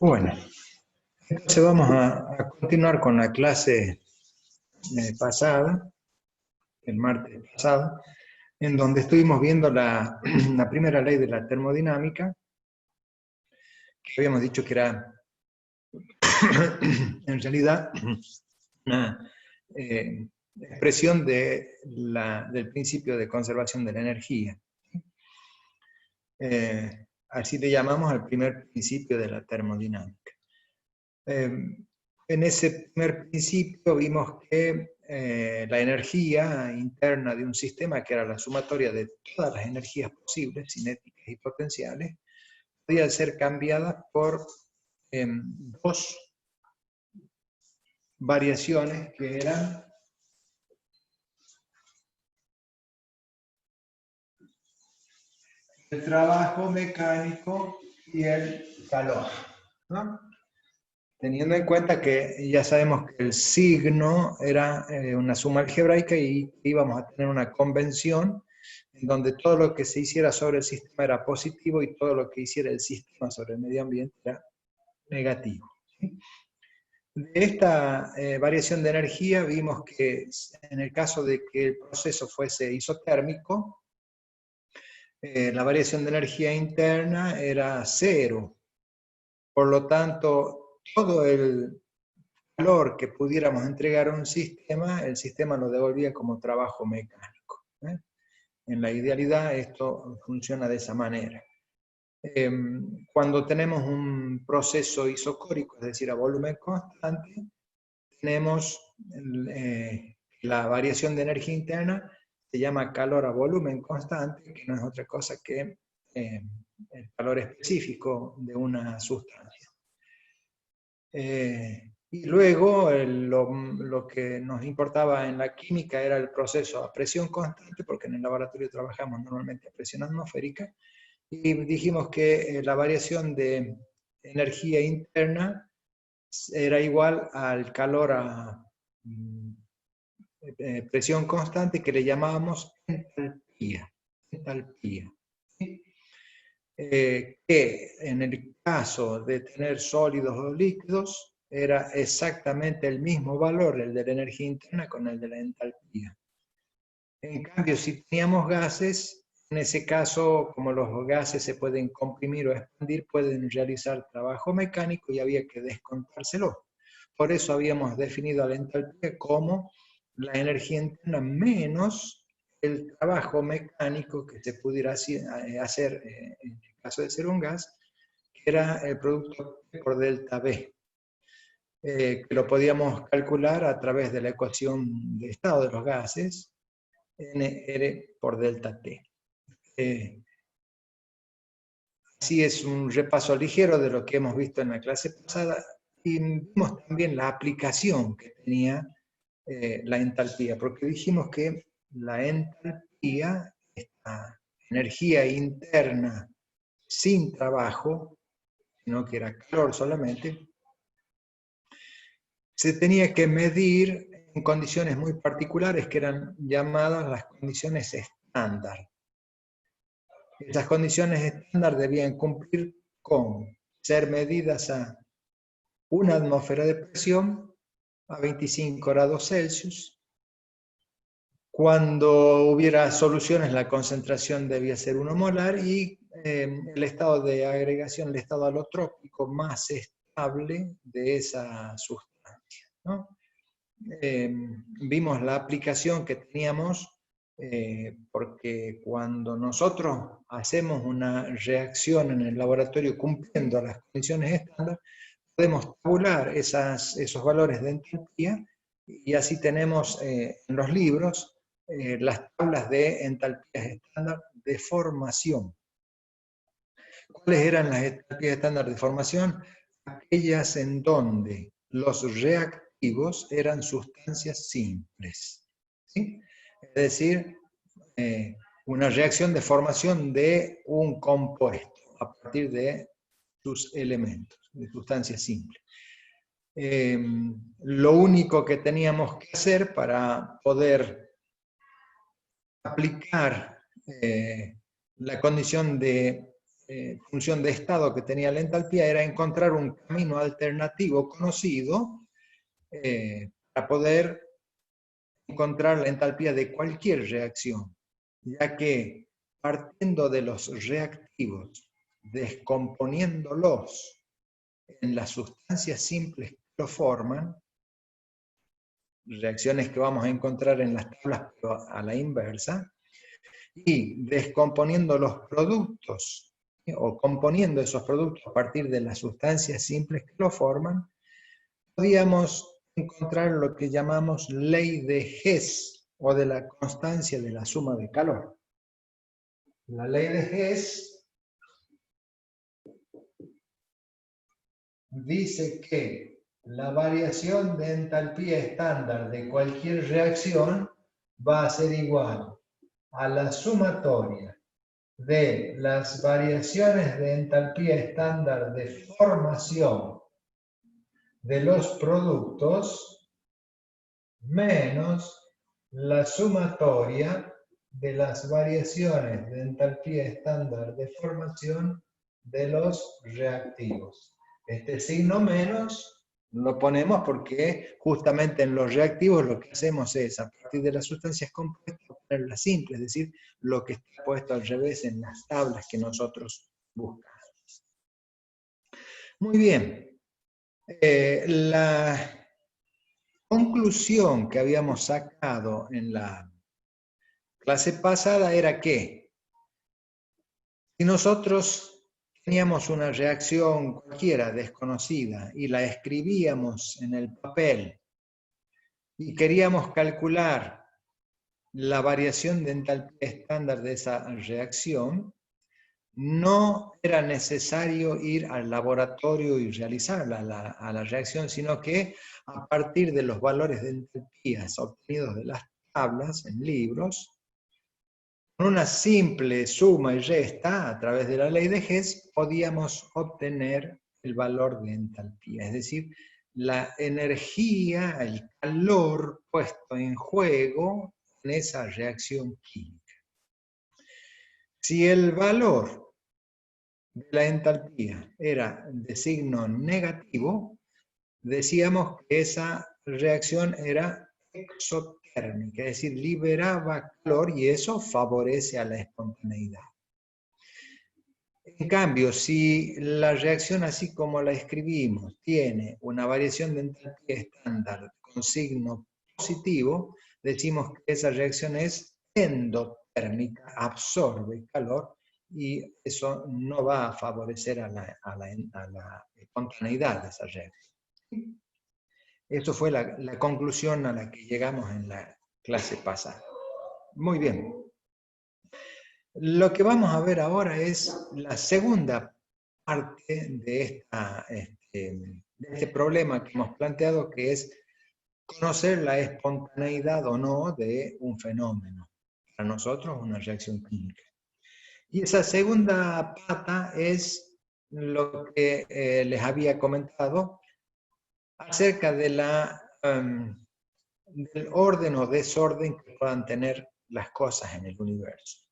Bueno, entonces vamos a continuar con la clase pasada, el martes pasado, en donde estuvimos viendo la primera ley de la termodinámica, que habíamos dicho que era en realidad una expresión del principio de conservación de la energía. Así le llamamos al primer principio de la termodinámica. En ese primer principio vimos que la energía interna de un sistema, que era la sumatoria de todas las energías posibles, cinéticas y potenciales, podía ser cambiada por dos variaciones que eran el trabajo mecánico y el calor, ¿no? Teniendo en cuenta que ya sabemos que el signo era una suma algebraica y íbamos a tener una convención en donde todo lo que se hiciera sobre el sistema era positivo y todo lo que hiciera el sistema sobre el medio ambiente era negativo. De esta variación de energía vimos que en el caso de que el proceso fuese isotérmico, la variación de energía interna era cero. Por lo tanto, todo el calor que pudiéramos entregar a un sistema, el sistema lo devolvía como trabajo mecánico. En la idealidad esto funciona de esa manera. Cuando tenemos un proceso isocórico, es decir, a volumen constante, tenemos la variación de energía interna, se llama calor a volumen constante, que no es otra cosa que el calor específico de una sustancia. Y luego lo que nos importaba en la química era el proceso a presión constante, porque en el laboratorio trabajamos normalmente a presión atmosférica, y dijimos que la variación de energía interna era igual al calor a presión constante, que le llamábamos entalpía. ¿Sí? Que en el caso de tener sólidos o líquidos era exactamente el mismo valor, el de la energía interna, con el de la entalpía. En cambio, si teníamos gases, en ese caso, como los gases se pueden comprimir o expandir, pueden realizar trabajo mecánico y había que descontárselo. Por eso habíamos definido a la entalpía como la energía interna menos el trabajo mecánico que se pudiera hacer en el caso de ser un gas, que era el producto P por delta B, que lo podíamos calcular a través de la ecuación de estado de los gases, NR por delta T. Así es un repaso ligero de lo que hemos visto en la clase pasada, y vimos también la aplicación que tenía la entalpía, porque dijimos que la entalpía, esta energía interna sin trabajo, sino que era calor solamente, se tenía que medir en condiciones muy particulares que eran llamadas las condiciones estándar. Esas condiciones estándar debían cumplir con ser medidas a 1 atmósfera de presión a 25 grados Celsius. Cuando hubiera soluciones, la concentración debía ser 1 molar y el estado de agregación, el estado alotrópico más estable de esa sustancia, ¿no? Vimos la aplicación que teníamos, porque cuando nosotros hacemos una reacción en el laboratorio cumpliendo las condiciones estándar, podemos tabular esos valores de entalpía, y así tenemos en los libros las tablas de entalpías estándar de formación. ¿Cuáles eran las entalpías estándar de formación? Aquellas en donde los reactivos eran sustancias simples, ¿sí? Es decir, una reacción de formación de un compuesto a partir de sus elementos, de sustancias simples. Lo único que teníamos que hacer para poder aplicar la condición de función de estado que tenía la entalpía era encontrar un camino alternativo conocido para poder encontrar la entalpía de cualquier reacción, ya que partiendo de los reactivos, descomponiéndolos en las sustancias simples que lo forman, reacciones que vamos a encontrar en las tablas pero a la inversa, y descomponiendo los productos o componiendo esos productos a partir de las sustancias simples que lo forman, podíamos encontrar lo que llamamos ley de Hess o de la constancia de la suma de calor. La ley de Hess dice que la variación de entalpía estándar de cualquier reacción va a ser igual a la sumatoria de las variaciones de entalpía estándar de formación de los productos menos la sumatoria de las variaciones de entalpía estándar de formación de los reactivos. Este signo menos lo ponemos porque justamente en los reactivos lo que hacemos es, a partir de las sustancias compuestas, ponerlas simples, es decir, lo que está puesto al revés en las tablas que nosotros buscamos. Muy bien. La conclusión que habíamos sacado en la clase pasada era que si nosotros teníamos una reacción cualquiera desconocida y la escribíamos en el papel y queríamos calcular la variación de entalpía estándar de esa reacción, no era necesario ir al laboratorio y realizarla a la reacción, sino que a partir de los valores de entalpías obtenidos de las tablas en libros, con una simple suma y resta a través de la ley de Hess, podíamos obtener el valor de entalpía, es decir, la energía, el calor puesto en juego en esa reacción química. Si el valor de la entalpía era de signo negativo, decíamos que esa reacción era exotérmica, es decir, liberaba calor y eso favorece a la espontaneidad. En cambio, si la reacción así como la escribimos tiene una variación de entalpía estándar con signo positivo, decimos que esa reacción es endotérmica, absorbe calor y eso no va a favorecer a la espontaneidad de esa reacción. Eso fue la conclusión a la que llegamos en la clase pasada. Muy bien. Lo que vamos a ver ahora es la segunda parte de este problema que hemos planteado, que es conocer la espontaneidad o no de un fenómeno. Para nosotros, una reacción química. Y esa segunda pata es lo que les había comentado acerca de del orden o desorden que puedan tener las cosas en el universo.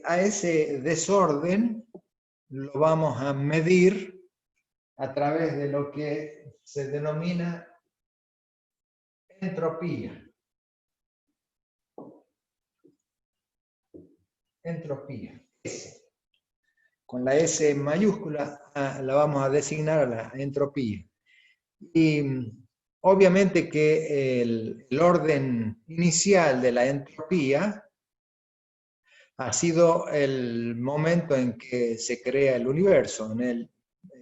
A ese desorden lo vamos a medir a través de lo que se denomina entropía. Entropía, S. Con la S mayúscula la vamos a designar a la entropía. Y obviamente que el orden inicial de la entropía ha sido el momento en que se crea el universo, en el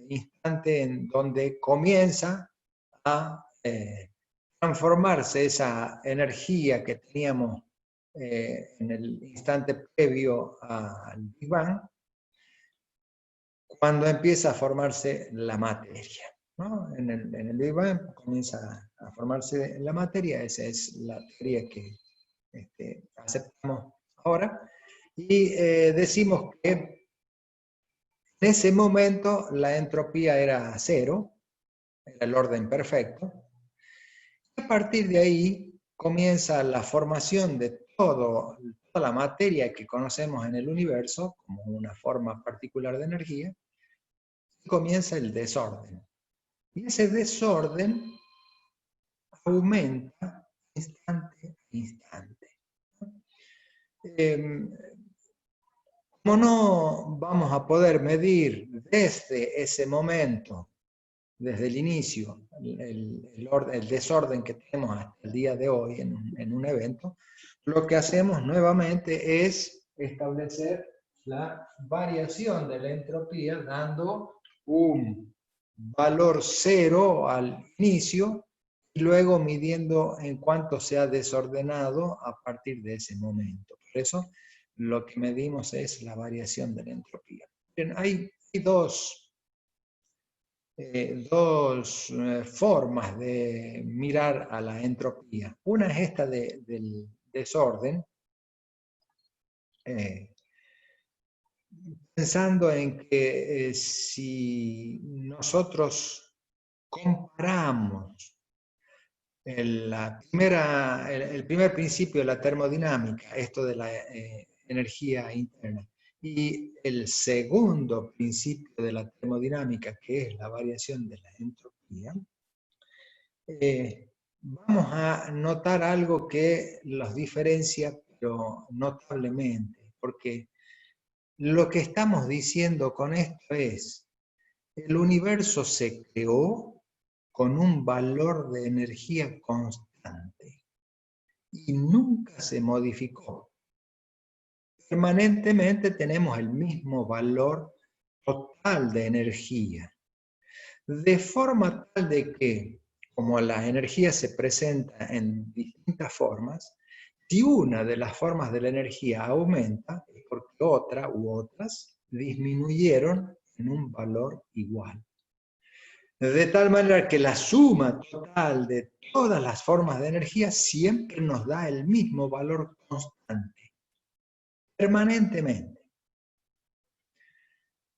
instante en donde comienza a transformarse esa energía que teníamos en el instante previo al Big Bang, cuando empieza a formarse la materia, ¿no? En el Big Bang comienza a formarse la materia, esa es la teoría que aceptamos ahora. Y decimos que en ese momento la entropía era cero, era el orden perfecto. Y a partir de ahí comienza la formación de toda toda la materia que conocemos en el universo, como una forma particular de energía, comienza el desorden. Y ese desorden aumenta instante a instante. Como no vamos a poder medir desde ese momento, desde el inicio, el desorden que tenemos hasta el día de hoy en un evento, lo que hacemos nuevamente es establecer la variación de la entropía dando un valor cero al inicio y luego midiendo en cuánto se ha desordenado a partir de ese momento. Por eso lo que medimos es la variación de la entropía. Bien, hay dos formas de mirar a la entropía. Una es esta del desorden, pensando en que si nosotros comparamos el primer principio de la termodinámica, esto de la energía interna, y el segundo principio de la termodinámica, que es la variación de la entropía, vamos a notar algo que los diferencia, pero notablemente, porque lo que estamos diciendo con esto es, el universo se creó con un valor de energía constante y nunca se modificó. Permanentemente tenemos el mismo valor total de energía, de forma tal de que, como la energía se presenta en distintas formas, si una de las formas de la energía aumenta, es porque otra u otras disminuyeron en un valor igual. De tal manera que la suma total de todas las formas de energía siempre nos da el mismo valor constante, permanentemente.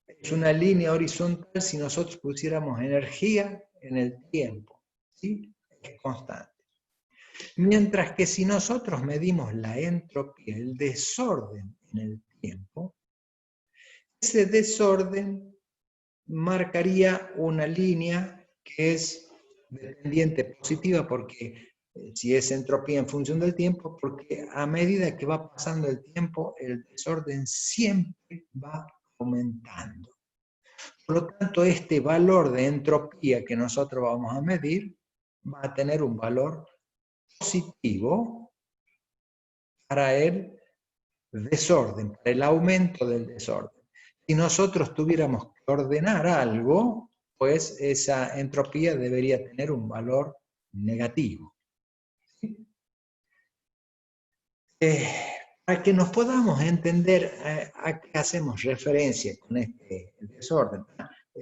Es una línea horizontal si nosotros pusiéramos energía en el tiempo, ¿sí? Es constante. Mientras que si nosotros medimos la entropía, el desorden en el tiempo, ese desorden marcaría una línea que es dependiente positiva, porque si es entropía en función del tiempo, porque a medida que va pasando el tiempo, el desorden siempre va aumentando. Por lo tanto, este valor de entropía que nosotros vamos a medir va a tener un valor positivo para el desorden, para el aumento del desorden. Si nosotros tuviéramos que ordenar algo, pues esa entropía debería tener un valor negativo. Para que nos podamos entender a qué hacemos referencia con este desorden.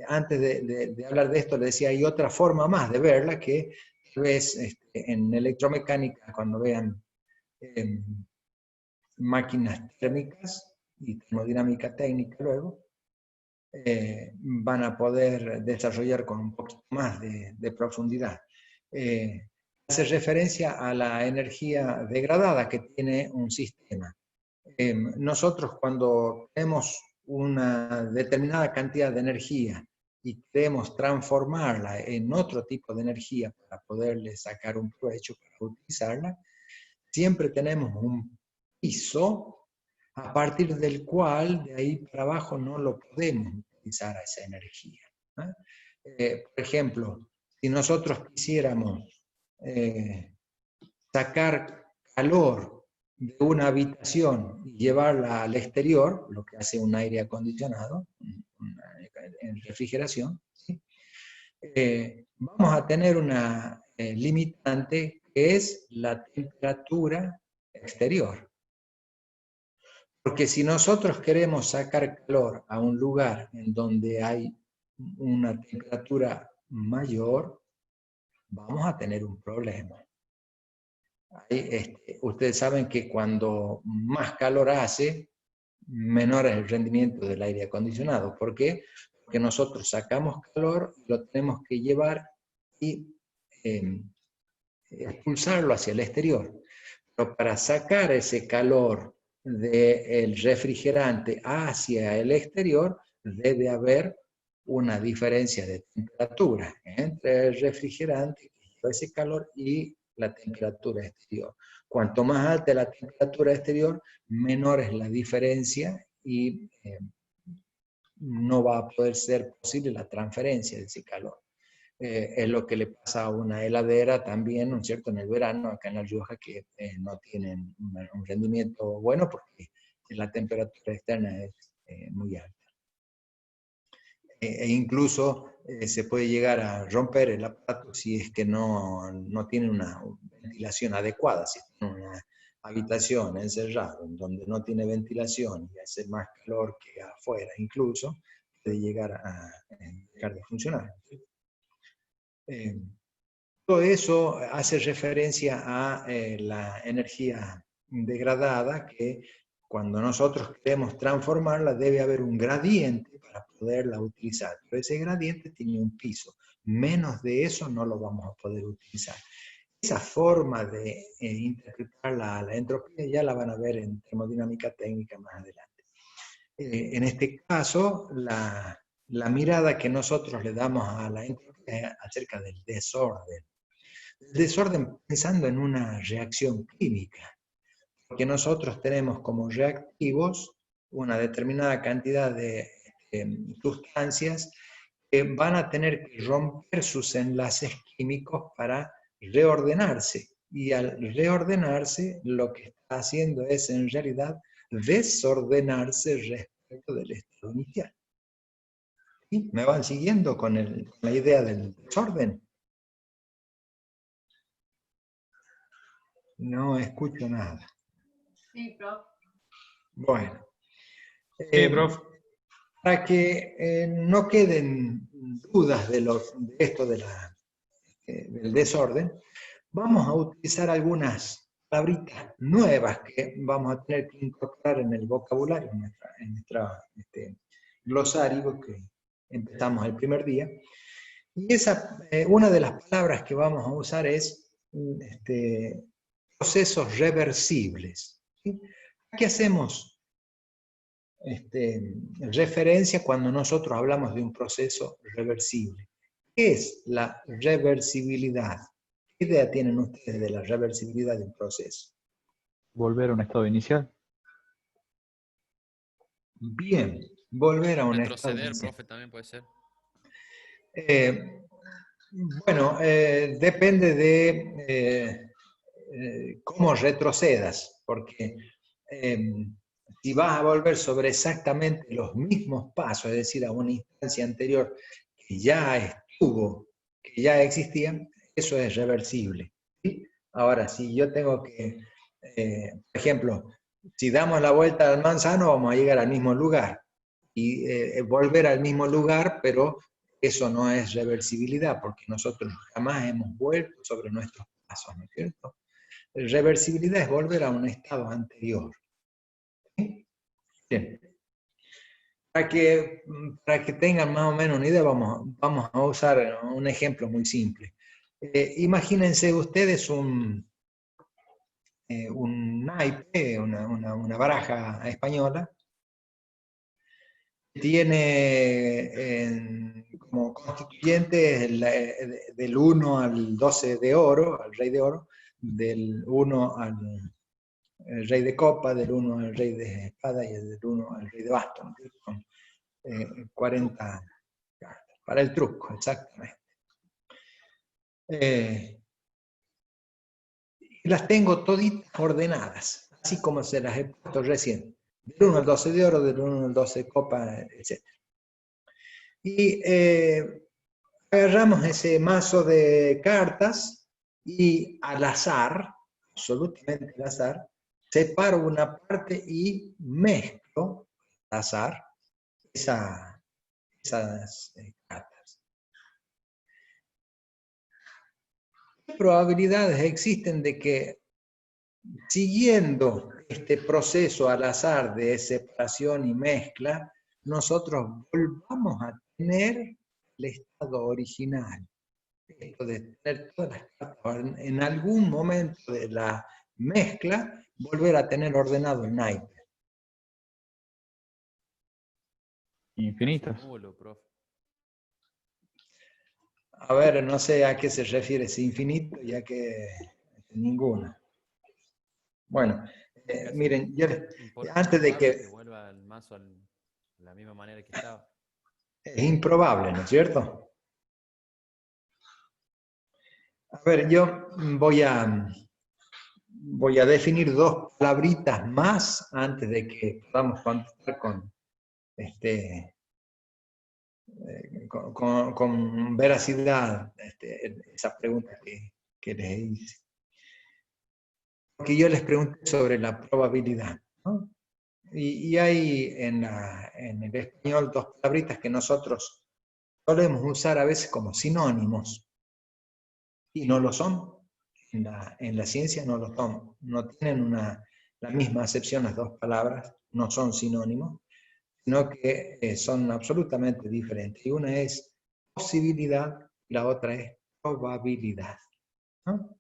Antes de hablar de esto, le decía, hay otra forma más de verla que tal vez en electromecánica, cuando vean máquinas térmicas y termodinámica técnica luego, van a poder desarrollar con un poquito más de profundidad. Hace referencia a la energía degradada que tiene un sistema. Nosotros cuando tenemos una determinada cantidad de energía y queremos transformarla en otro tipo de energía para poderle sacar un provecho, para utilizarla, siempre tenemos un piso a partir del cual de ahí para abajo no lo podemos utilizar a esa energía. Por ejemplo, si nosotros quisiéramos sacar calor de una habitación y llevarla al exterior, lo que hace un aire acondicionado, en refrigeración, ¿sí? Vamos a tener una limitante que es la temperatura exterior. Porque si nosotros queremos sacar calor a un lugar en donde hay una temperatura mayor, vamos a tener un problema. Ustedes saben que cuando más calor hace, menor es el rendimiento del aire acondicionado. ¿Por qué? Porque nosotros sacamos calor y lo tenemos que llevar y expulsarlo hacia el exterior. Pero para sacar ese calor del refrigerante hacia el exterior, debe haber una diferencia de temperatura entre el refrigerante que lleva ese calor y la temperatura exterior. Cuanto más alta la temperatura exterior, menor es la diferencia y no va a poder ser posible la transferencia de ese calor. Es lo que le pasa a una heladera también, ¿no es cierto?, en el verano, acá en La Rioja, que no tienen un rendimiento bueno porque la temperatura externa es muy alta. E incluso se puede llegar a romper el aparato si es que no tiene una ventilación adecuada, si tiene una habitación encerrada donde no tiene ventilación y hace más calor que afuera incluso, puede llegar a dejar de funcionar. Todo eso hace referencia a la energía degradada, que cuando nosotros queremos transformarla debe haber un gradiente para poderla utilizar. Pero ese gradiente tiene un piso. Menos de eso no lo vamos a poder utilizar. Esa forma de interpretar la entropía ya la van a ver en termodinámica técnica más adelante. En este caso, la mirada que nosotros le damos a la entropía es acerca del desorden. El desorden pensando en una reacción química, porque nosotros tenemos como reactivos una determinada cantidad de sustancias que van a tener que romper sus enlaces químicos para reordenarse. Y al reordenarse, lo que está haciendo es en realidad desordenarse respecto del estado inicial. ¿Sí? ¿Me van siguiendo con la idea del desorden? No escucho nada. Sí, prof. Bueno. Sí, prof. Para que no queden dudas de esto del desorden, vamos a utilizar algunas palabritas nuevas que vamos a tener que incorporar en el vocabulario, en nuestro glosario que empezamos el primer día. Y una de las palabras que vamos a usar es procesos reversibles. ¿Sí? ¿Qué hacemos referencia cuando nosotros hablamos de un proceso reversible? ¿Qué es la reversibilidad? ¿Qué idea tienen ustedes de la reversibilidad de un proceso? Volver a un estado inicial. Bien, volver a un estado Retroceder, inicial. profe, también puede ser. Bueno, depende de cómo retrocedas, porque si vas a volver sobre exactamente los mismos pasos, es decir, a una instancia anterior que ya estuvo, que ya existía, eso es reversible. ¿Sí? Ahora, si yo tengo que, por ejemplo, si damos la vuelta al manzano, vamos a llegar al mismo lugar. Y volver al mismo lugar, pero eso no es reversibilidad, porque nosotros jamás hemos vuelto sobre nuestros pasos, ¿no es cierto? Reversibilidad es volver a un estado anterior. ¿Sí? Bien. Para que tengan más o menos una idea, vamos a usar un ejemplo muy simple. Imagínense ustedes un naipe, una baraja española, tiene como constituyentes del 1 al 12 de oro, al rey de oro, del 1 al rey de copa, del 1 al rey de espada y del 1 al rey de bastos, con 40 cartas, para el truco, exactamente. Las tengo toditas ordenadas, así como se las he puesto recién, del 1 al 12 de oro, del 1 al 12 de copa, etc. Y agarramos ese mazo de cartas y al azar, absolutamente al azar, separo una parte y mezclo al azar esas cartas. ¿Qué probabilidades existen de que siguiendo este proceso al azar de separación y mezcla, nosotros volvamos a tener el estado original? Esto de tener todas las cartas en algún momento de la mezcla, volver a tener ordenado el naipe. Infinitas. Nulo, profe. A ver, no sé a qué se refiere ese infinito, ya que ninguna. Bueno, miren, yo, antes de Que que... vuelva el mazo a la misma manera que estaba. Es improbable, ¿no es cierto? A ver, yo voy a definir dos palabritas más antes de que podamos contestar con veracidad esas preguntas que les hice. Porque yo les pregunté sobre la probabilidad, ¿no? Y hay en el español dos palabritas que nosotros solemos usar a veces como sinónimos, y no lo son. En la ciencia no lo son. No tienen la misma acepción las dos palabras, no son sinónimos, sino que son absolutamente diferentes. Y una es posibilidad y la otra es probabilidad, ¿no?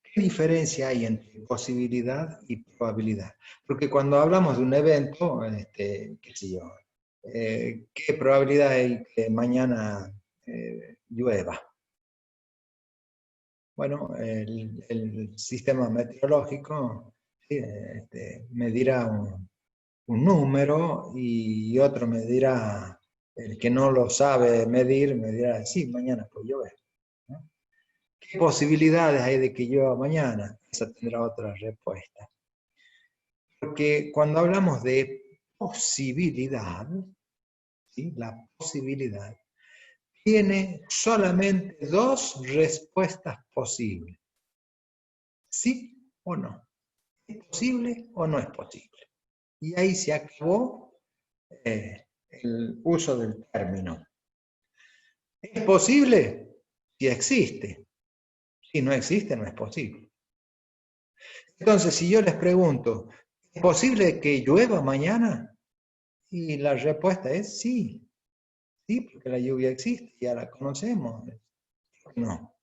¿Qué diferencia hay entre posibilidad y probabilidad? Porque cuando hablamos de un evento, qué sé yo, ¿qué probabilidad hay que mañana llueva? Bueno, el sistema meteorológico medirá un número y otro medirá, el que no lo sabe medir, me dirá, sí, mañana puede llover, ¿no? ¿Qué posibilidades hay de que llueva mañana? Esa tendrá otra respuesta. Porque cuando hablamos de posibilidad, ¿sí? La posibilidad tiene solamente dos respuestas posibles. ¿Sí o no? ¿Es posible o no es posible? Y ahí se acabó el uso del término. ¿Es posible? Si existe. Si no existe, no es posible. Entonces, si yo les pregunto, ¿es posible que llueva mañana? Y la respuesta es sí. Sí, porque la lluvia existe, ya la conocemos. No.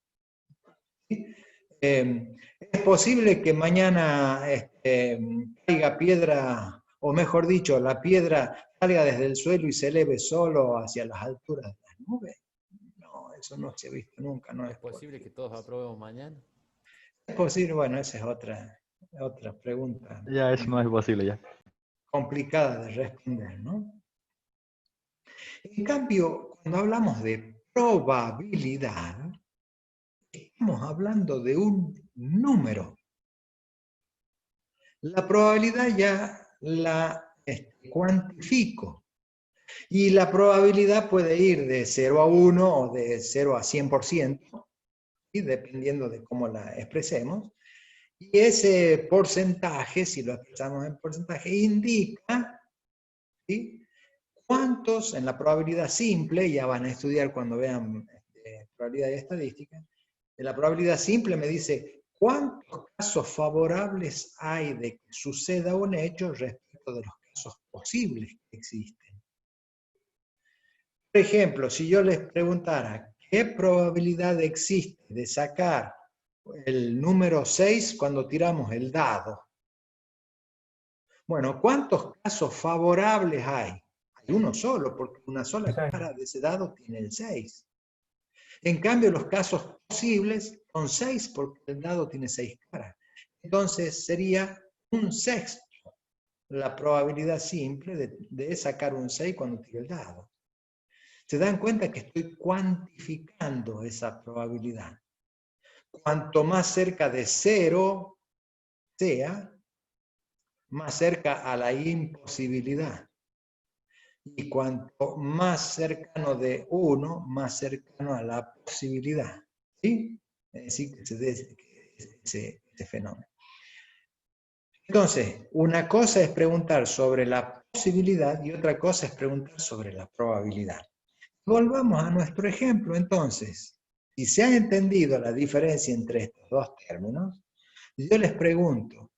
¿Sí? ¿Es posible que mañana caiga piedra, o mejor dicho, la piedra salga desde el suelo y se eleve solo hacia las alturas de las nubes? No, eso no se ha visto nunca. No ¿Es posible que todos aprobemos mañana? ¿Es posible? Bueno, esa es otra pregunta Ya, eso no es posible ya. complicada de responder, ¿no? En cambio, cuando hablamos de probabilidad, estamos hablando de un número. La probabilidad ya la cuantifico. Y la probabilidad puede ir de 0 a 1 o de 0 a 100%, ¿sí? Dependiendo de cómo la expresemos. Y ese porcentaje, si lo expresamos en porcentaje, indica, ¿sí?, cuántos, en la probabilidad simple, ya van a estudiar cuando vean probabilidad y estadística, en la probabilidad simple me dice cuántos casos favorables hay de que suceda un hecho respecto de los casos posibles que existen. Por ejemplo, si yo les preguntara qué probabilidad existe de sacar el número 6 cuando tiramos el dado. Bueno, ¿cuántos casos favorables hay? Hay uno solo, porque una sola cara de ese dado tiene el 6. En cambio, los casos posibles son 6, porque el dado tiene 6 caras. Entonces, sería un sexto la probabilidad simple de sacar un 6 cuando tiro el dado. ¿Se dan cuenta que estoy cuantificando esa probabilidad? Cuanto más cerca de 0 sea, más cerca a la imposibilidad. Y cuanto más cercano de 1, más cercano a la posibilidad. ¿Sí? Es decir, que se dé ese fenómeno. Entonces, una cosa es preguntar sobre la posibilidad y otra cosa es preguntar sobre la probabilidad. Volvamos a nuestro ejemplo, entonces. Si se ha entendido la diferencia entre estos dos términos, yo les pregunto,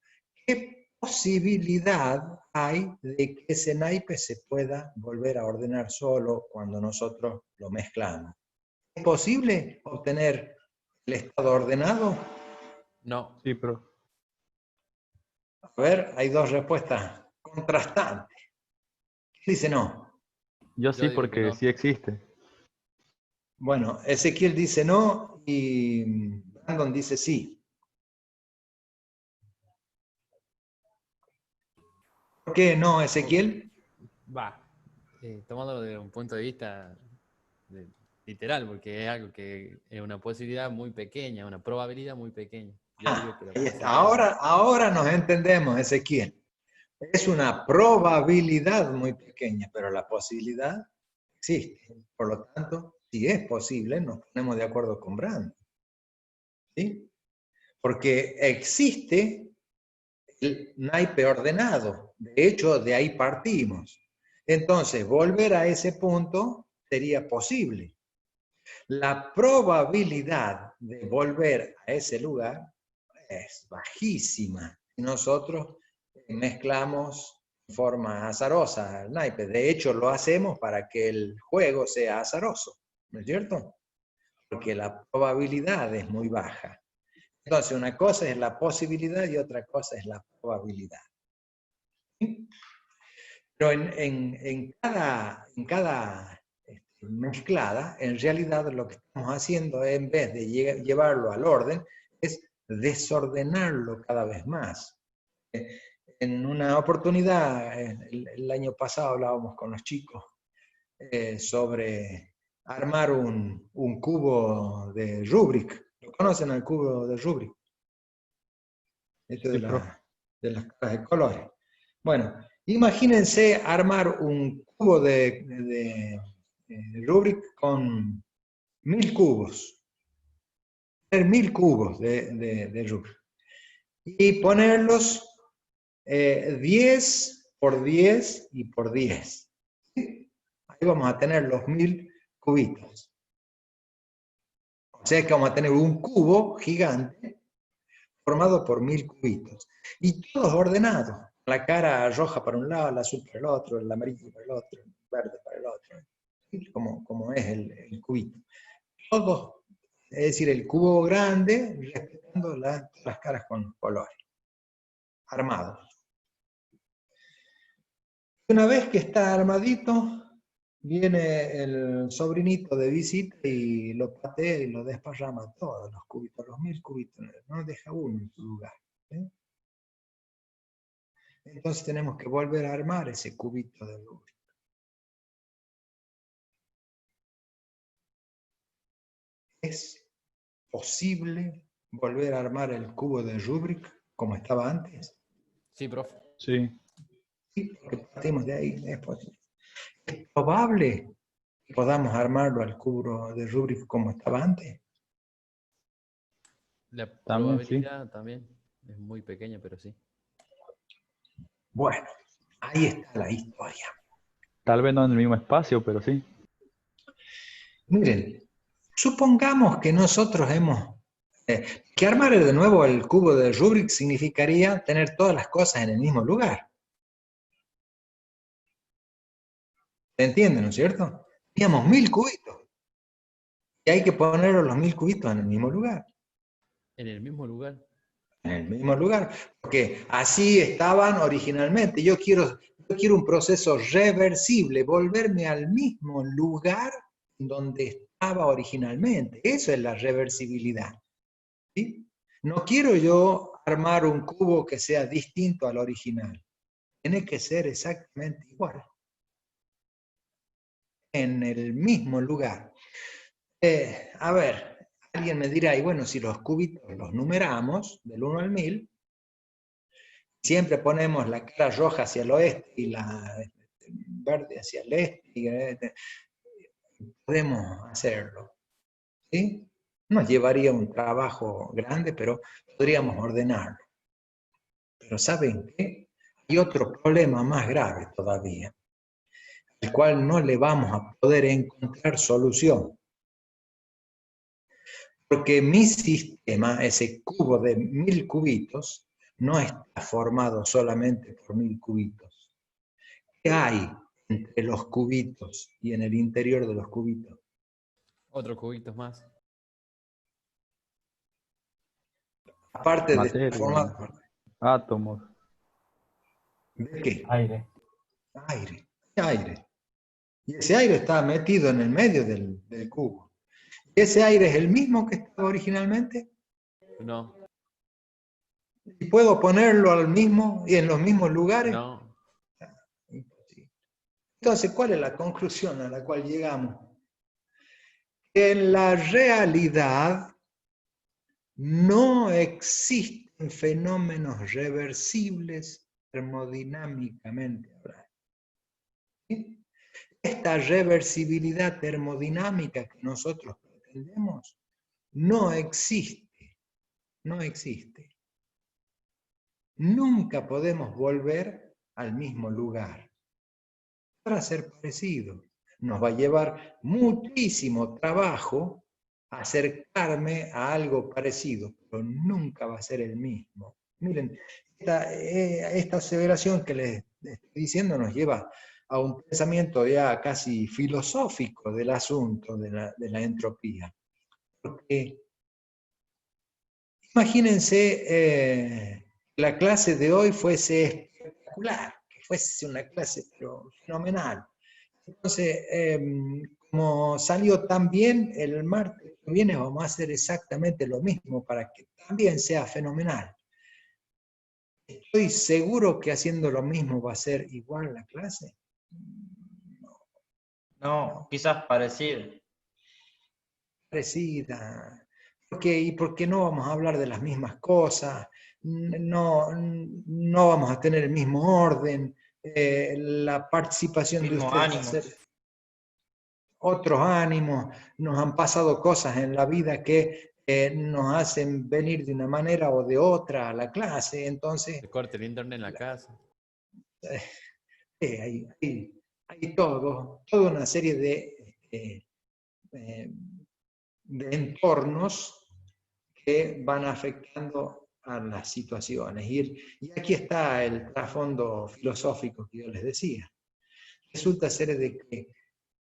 ¿qué posibilidad hay de que ese naipe se pueda volver a ordenar solo cuando nosotros lo mezclamos? ¿Es posible obtener el estado ordenado? No. Sí, pero A ver, hay dos respuestas contrastantes. Dice no. Yo Yo sí, digo que porque no. sí existe. Bueno, Ezequiel dice no y Brandon dice sí. ¿Por qué no, Ezequiel? Va. Tomándolo desde un punto de vista literal, porque es algo que es una posibilidad muy pequeña, una probabilidad muy pequeña. Yo digo que la Ahí está. posibilidad es baja. Ahora nos entendemos, Ezequiel. Es una probabilidad muy pequeña, pero la posibilidad existe. Por lo tanto, si es posible, nos ponemos de acuerdo con Brandon. ¿Sí? Porque existe el naipe ordenado. De hecho, de ahí partimos. Entonces, volver a ese punto sería posible. La probabilidad de volver a ese lugar es bajísima. Y nosotros mezclamos de forma azarosa el naipe. De hecho, lo hacemos para que el juego sea azaroso, ¿no es cierto? Porque la probabilidad es muy baja. Entonces, una cosa es la posibilidad y otra cosa es la probabilidad. ¿Sí? Pero en cada mezclada, en realidad lo que estamos haciendo en vez de llevarlo al orden, es desordenarlo cada vez más. En una oportunidad, el año pasado hablábamos con los chicos sobre armar un cubo de Rubik. ¿Lo conocen al cubo de Rubik? Este Sí, profe. de las caras de colores. Bueno, imagínense armar un cubo de Rubik con 1000 cubos. Tener 1000 cubos de Rubik. Y ponerlos 10 por 10 y por 10. ¿Sí? Ahí vamos a tener los 1000 cubitos. O sea que vamos a tener un cubo gigante formado por 1000 cubitos. Y todos ordenados. La cara roja para un lado, la azul para el otro, el amarillo para el otro, el verde para el otro. ¿Sí? Como es el cubito. Todos, es decir, el cubo grande respetando las caras con colores. Armados. Una vez que está armadito, viene el sobrinito de visita y lo patea y lo desparrama todos los cubitos, los 1000 cubitos, no deja uno en su lugar. ¿Sí? Entonces tenemos que volver a armar ese cubito de Rubik. ¿Es posible volver a armar el cubo de Rubik como estaba antes? Sí, profe. Sí. Sí, porque partimos de ahí, es posible. ¿Es probable que podamos armarlo al cubo de Rubik como estaba antes? La También sí. probabilidad también es muy pequeña, pero sí. Bueno, ahí está la historia. Tal vez no en el mismo espacio, pero sí. Miren, supongamos que nosotros que armar de nuevo el cubo de Rubik significaría tener todas las cosas en el mismo lugar. ¿Se entiende, no es cierto? Teníamos 1000 cubitos. Y hay que poner los 1000 cubitos en el mismo lugar. En el mismo lugar. En el mismo lugar. Porque así estaban originalmente. Yo quiero un proceso reversible, volverme al mismo lugar donde estaba originalmente. Eso es la reversibilidad. ¿Sí? No quiero yo armar un cubo que sea distinto al original. Tiene que ser exactamente igual. En el mismo lugar. A ver, alguien me dirá, y bueno, si los cubitos los numeramos del 1 al 1000, siempre ponemos la cara roja hacia el oeste y la verde hacia el este, podemos hacerlo. ¿Sí? Nos llevaría un trabajo grande, pero podríamos ordenarlo. Pero ¿saben qué? Hay otro problema más grave todavía, al cual no le vamos a poder encontrar solución. Porque mi sistema, ese cubo de 1000 cubitos, no está formado solamente por 1000 cubitos. ¿Qué hay entre los cubitos y en el interior de los cubitos? Otros cubitos más. Aparte de estar Materia, formado átomos. ¿de qué? Aire. Aire. aire. Y ese aire está metido en el medio del cubo. ¿Ese aire es el mismo que estaba originalmente? No, ¿Y puedo ponerlo al mismo y en los mismos lugares? no. Imposible. Entonces, ¿cuál es la conclusión a la cual llegamos? En la realidad no existen fenómenos reversibles termodinámicamente hablando. ¿Sí? Esta reversibilidad termodinámica que nosotros pretendemos no existe, no existe. Nunca podemos volver al mismo lugar para ser parecido. Nos va a llevar muchísimo trabajo acercarme a algo parecido, pero nunca va a ser el mismo. Miren, esta aseveración que les estoy diciendo nos lleva a un pensamiento ya casi filosófico del asunto de la entropía. Porque imagínense la clase de hoy fuese espectacular, que fuese una clase pero fenomenal. Entonces, como salió tan bien, el martes que viene vamos a hacer exactamente lo mismo para que también sea fenomenal. ¿Estoy seguro que haciendo lo mismo va a ser igual la clase? No, quizás parecido. Parecida. ¿Y por qué no vamos a hablar de las mismas cosas? No vamos a tener el mismo orden. La participación de Mismo ustedes va a ánimo. ser otros ánimos. Nos han pasado cosas en la vida que nos hacen venir de una manera o de otra a la clase. Entonces, Se corta el internet en la casa. hay toda una serie de entornos que van afectando a las situaciones. Y aquí está el trasfondo filosófico que yo les decía. Resulta ser de que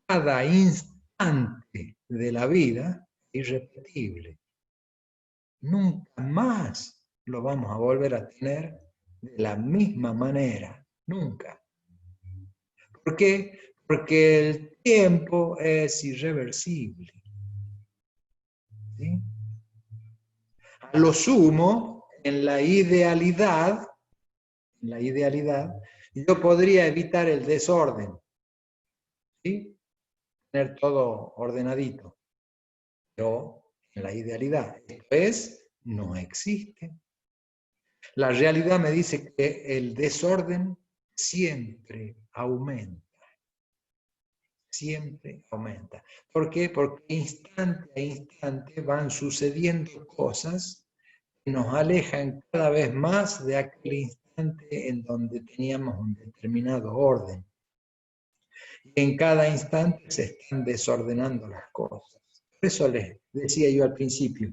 cada instante de la vida es irrepetible. Nunca más lo vamos a volver a tener de la misma manera. Nunca. ¿Por qué? Porque el tiempo es irreversible. ¿Sí? A lo sumo, en la idealidad, yo podría evitar el desorden, ¿sí? Tener todo ordenadito, pero en la idealidad, esto es, no existe. La realidad me dice que el desorden siempre aumenta. Siempre aumenta. ¿Por qué? Porque instante a instante van sucediendo cosas que nos alejan cada vez más de aquel instante en donde teníamos un determinado orden. Y en cada instante se están desordenando las cosas. Por eso les decía yo al principio,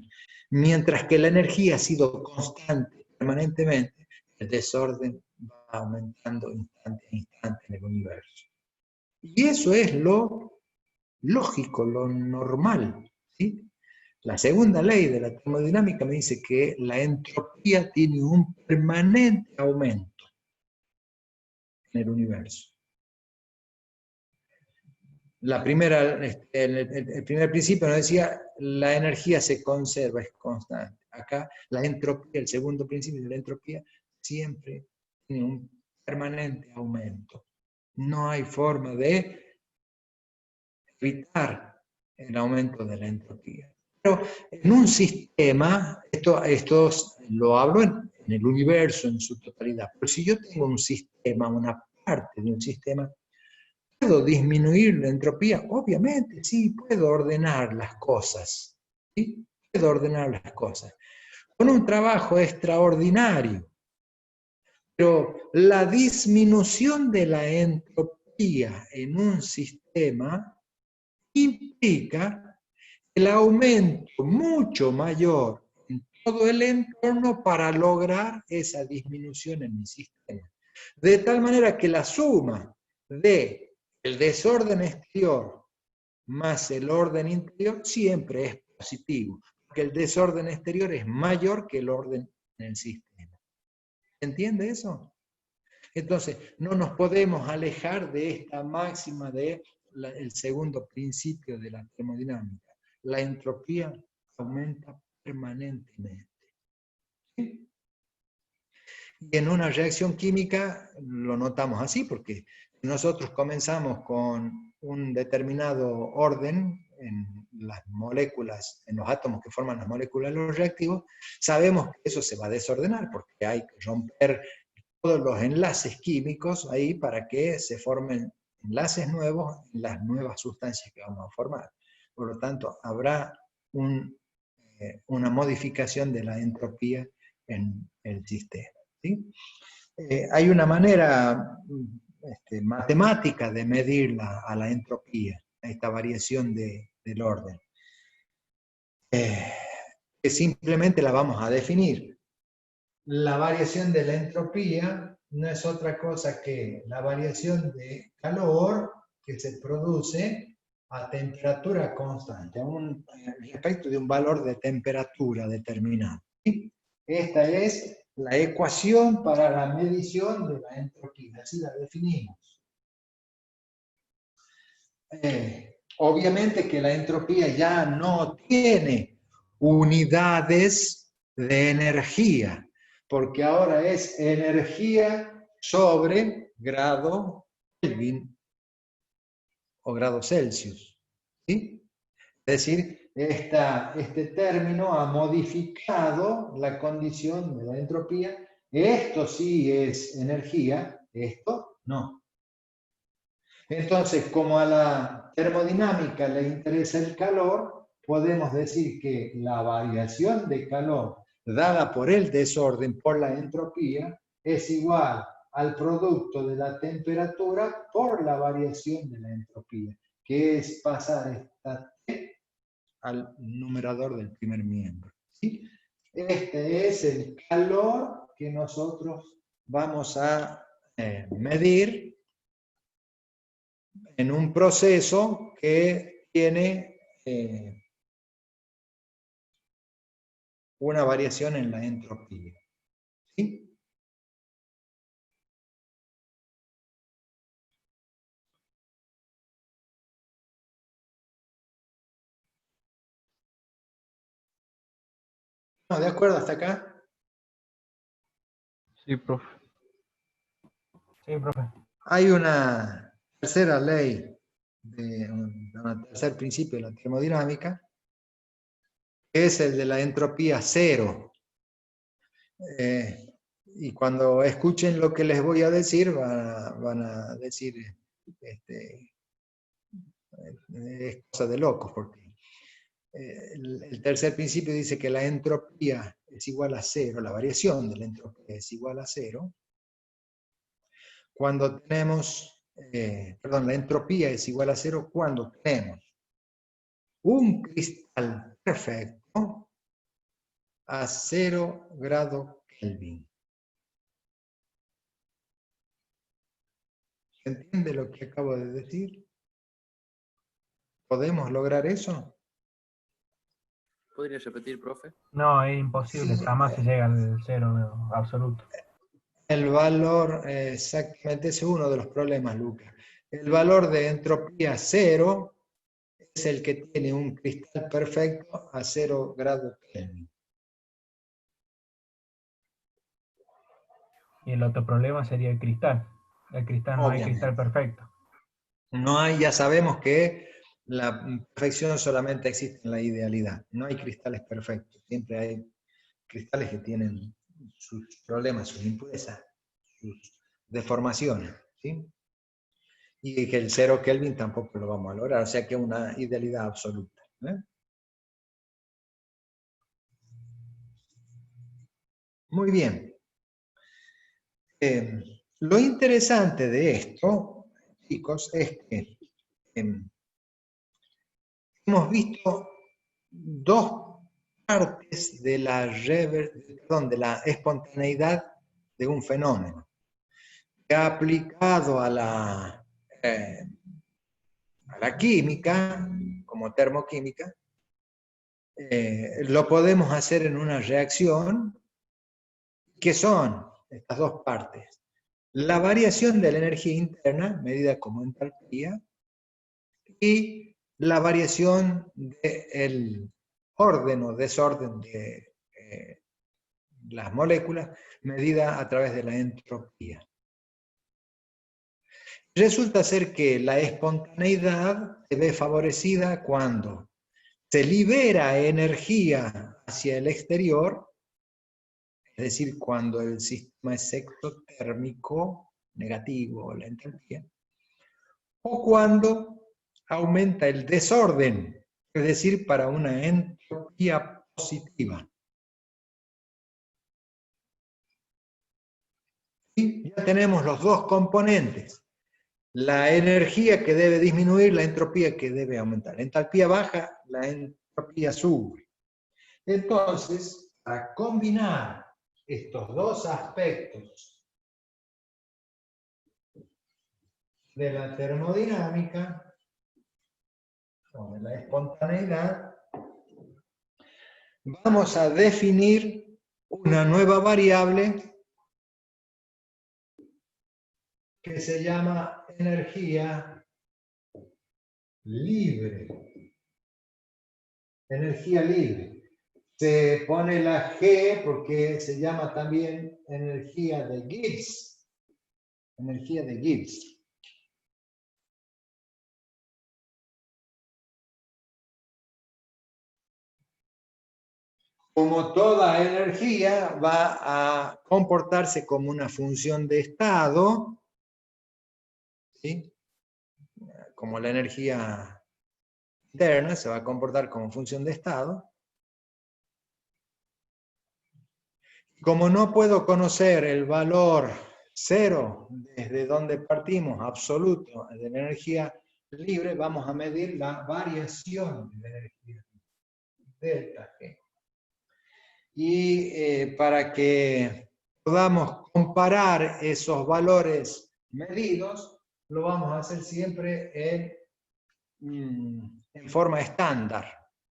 mientras que la energía ha sido constante permanentemente, el desorden va aumentando instante a instante en el universo. Y eso es lo lógico, lo normal, ¿sí? La segunda ley de la termodinámica me dice que la entropía tiene un permanente aumento en el universo. La primera, el primer principio nos decía la energía se conserva, es constante. Acá la entropía, el segundo principio de la entropía, siempre tiene un permanente aumento. No hay forma de evitar el aumento de la entropía. Pero en un sistema, esto lo hablo en el universo en su totalidad, pero si yo tengo un sistema, una parte de un sistema, ¿puedo disminuir la entropía? Obviamente, sí, puedo ordenar las cosas. ¿Sí? Puedo ordenar las cosas. Con un trabajo extraordinario. Pero la disminución de la entropía en un sistema implica el aumento mucho mayor en todo el entorno para lograr esa disminución en mi sistema. De tal manera que la suma de el desorden exterior más el orden interior siempre es positivo, porque el desorden exterior es mayor que el orden en el sistema. ¿Entiende eso? Entonces, no nos podemos alejar de esta máxima del segundo principio de la termodinámica. La entropía aumenta permanentemente. ¿Sí? Y en una reacción química lo notamos así, porque nosotros comenzamos con un determinado orden en las moléculas, en los átomos que forman las moléculas de los reactivos, sabemos que eso se va a desordenar, porque hay que romper todos los enlaces químicos ahí para que se formen enlaces nuevos en las nuevas sustancias que vamos a formar. Por lo tanto, habrá una modificación de la entropía en el sistema. ¿Sí? Hay una manera matemática de medir a la entropía, a esta variación del orden, que simplemente la vamos a definir. La variación de la entropía no es otra cosa que la variación de calor que se produce a temperatura constante, respecto de un valor de temperatura determinado. ¿Sí? Esta es la ecuación para la medición de la entropía, así la definimos. Obviamente que la entropía ya no tiene unidades de energía, porque ahora es energía sobre grado Kelvin o grado Celsius. ¿Sí? Es decir, este término ha modificado la condición de la entropía. Esto sí es energía, esto no. Entonces, como a la termodinámica le interesa el calor, podemos decir que la variación de calor dada por el desorden, por la entropía, es igual al producto de la temperatura por la variación de la entropía, que es pasar esta T al numerador del primer miembro. ¿Sí? Este es el calor que nosotros vamos a medir en un proceso que tiene una variación en la entropía. ¿Sí? No, ¿de acuerdo hasta acá? Sí, profe. Sí, profe. Hay una tercera ley, un tercer principio de la termodinámica, que es el de la entropía cero. Y cuando escuchen lo que les voy a decir, van a decir, es cosa de locos, porque el tercer principio dice que la entropía es igual a cero, la variación de la entropía es igual a cero, cuando tenemos, la entropía es igual a cero cuando tenemos un cristal perfecto a 0 grado Kelvin. ¿Se entiende lo que acabo de decir? ¿Podemos lograr eso? ¿Podría repetir, profe? No, es imposible, Sí. jamás se llega al cero absoluto. El valor, exactamente, ese es uno de los problemas, Lucas. El valor de entropía cero es el que tiene un cristal perfecto a 0 grados Kelvin. Y el otro problema sería el cristal. El cristal no hay Obviamente. cristal perfecto. No hay, ya sabemos que la perfección solamente existe en la idealidad. No hay cristales perfectos. Siempre hay cristales que tienen sus problemas, sus impurezas, sus deformaciones. ¿Sí? Y que el 0 Kelvin tampoco lo vamos a lograr. O sea que es una idealidad absoluta. ¿Eh? Muy bien. Lo interesante de esto, chicos, es que hemos visto dos partes de de la espontaneidad de un fenómeno, que aplicado a la química, como termoquímica, lo podemos hacer en una reacción. ¿Qué son estas dos partes? la variación de la energía interna, medida como entalpía, y la variación del orden o desorden de las moléculas, medida a través de la entropía. Resulta ser que la espontaneidad se ve favorecida cuando se libera energía hacia el exterior, es decir, cuando el sistema es exotérmico, negativo, la entropía, o cuando aumenta el desorden, es decir, para una entropía positiva. Y ya tenemos los dos componentes. La energía que debe disminuir, la entropía que debe aumentar. La entalpía baja, la entropía sube. Entonces, para combinar estos dos aspectos de la termodinámica, o de la espontaneidad, vamos a definir una nueva variable que se llama energía libre. Energía libre. Se pone la G porque se llama también energía de Gibbs. Energía de Gibbs. Como toda energía va a comportarse como una función de estado, ¿sí? Como la energía interna se va a comportar como función de estado. Como no puedo conocer el valor cero desde donde partimos, absoluto, de la energía libre, vamos a medir la variación de la energía, delta G. Y para que podamos comparar esos valores medidos, lo vamos a hacer siempre en forma estándar.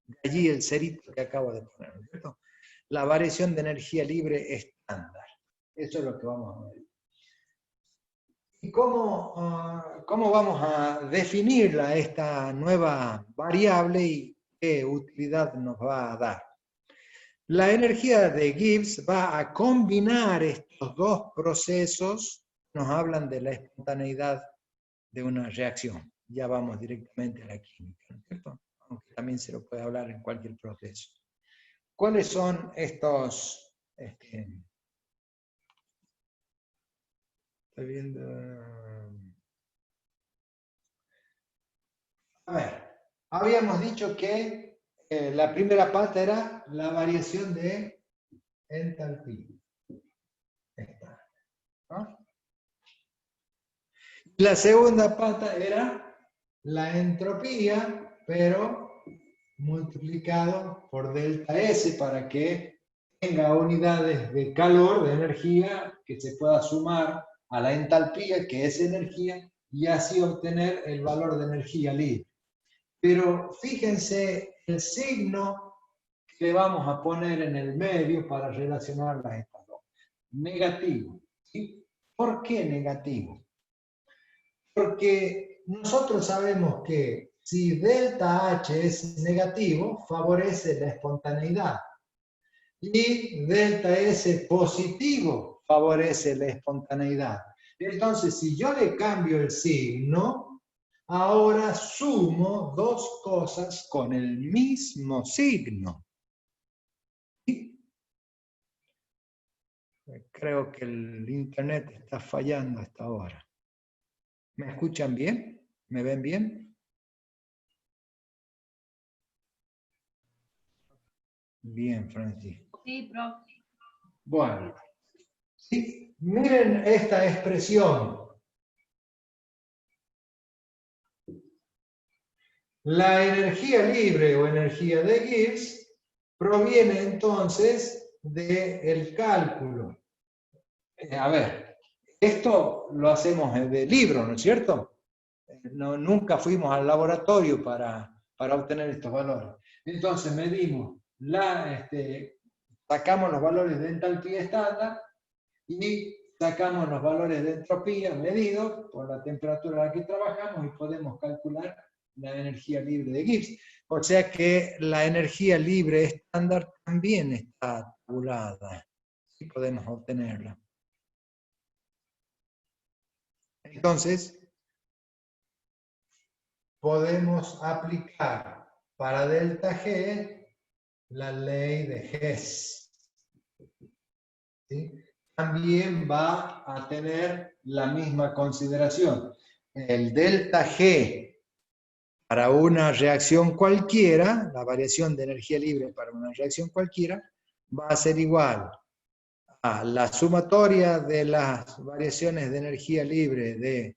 De allí el cerito que acabo de poner, ¿cierto? La variación de energía libre estándar. Eso es lo que vamos a ver. ¿Y cómo vamos a definirla, esta nueva variable, y qué utilidad nos va a dar? La energía de Gibbs va a combinar estos dos procesos, nos hablan de la espontaneidad de una reacción. Ya vamos directamente a la química, ¿no es cierto? Aunque también se lo puede hablar en cualquier proceso. ¿Cuáles son estos? Estoy viendo. A ver, habíamos dicho que la primera pata era la variación de entalpía. Esta, ¿no? La segunda pata era la entropía, pero multiplicado por delta S para que tenga unidades de calor, de energía, que se pueda sumar a la entalpía, que es energía, y así obtener el valor de energía libre. Pero fíjense el signo que vamos a poner en el medio para relacionar estas dos. Negativo. ¿Sí? ¿Por qué negativo? Porque nosotros sabemos que si delta H es negativo, favorece la espontaneidad. Y delta S positivo favorece la espontaneidad. Entonces, si yo le cambio el signo, ahora sumo dos cosas con el mismo signo. ¿Sí? Creo que el internet está fallando hasta ahora. ¿Me escuchan bien? ¿Me ven bien? Bien, Francisco. Sí, profe. Bueno, sí, miren esta expresión. La energía libre o energía de Gibbs proviene entonces del cálculo. A ver, esto lo hacemos de libro, ¿no es cierto? Nunca fuimos al laboratorio para obtener estos valores. Entonces medimos, sacamos los valores de entalpía estándar y sacamos los valores de entropía medidos por la temperatura a la que trabajamos y podemos calcular la energía libre de Gibbs. O sea que la energía libre estándar también está tabulada. Y podemos obtenerla. Entonces, podemos aplicar para delta G la ley de Hess. ¿Sí? También va a tener la misma consideración. El delta G para una reacción cualquiera, la variación de energía libre para una reacción cualquiera, va a ser igual a la sumatoria de las variaciones de energía libre de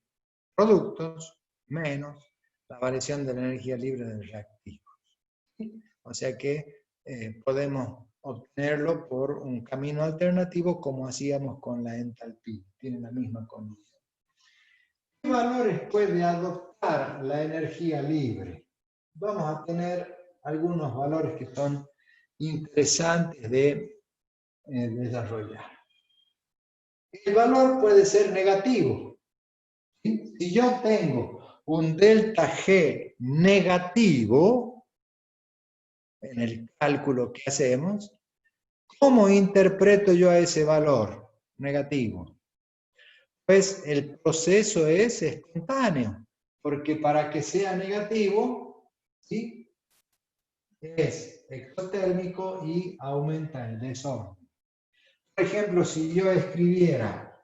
productos menos la variación de la energía libre de reactivos. ¿Sí? O sea que podemos obtenerlo por un camino alternativo como hacíamos con la entalpía. Tiene la misma condición. ¿Qué valores puede adoptar la energía libre? Vamos a tener algunos valores que son interesantes de desarrollar. El valor puede ser negativo. ¿Sí? Si yo tengo un delta G negativo en el cálculo que hacemos, ¿cómo interpreto yo a ese valor negativo? Pues el proceso es espontáneo, porque para que sea negativo, ¿sí? Es exotérmico y aumenta el desorden. Por ejemplo, si yo escribiera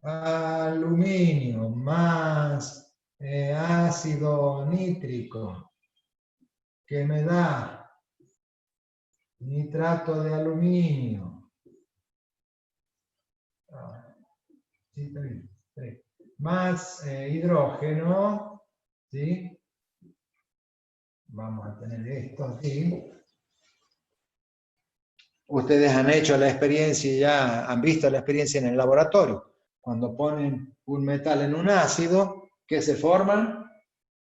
aluminio más ácido nítrico, que me da nitrato de aluminio, más hidrógeno, ¿sí? Vamos a tener esto así. Ustedes han hecho la experiencia, ya han visto la experiencia en el laboratorio. Cuando ponen un metal en un ácido, ¿qué se forman?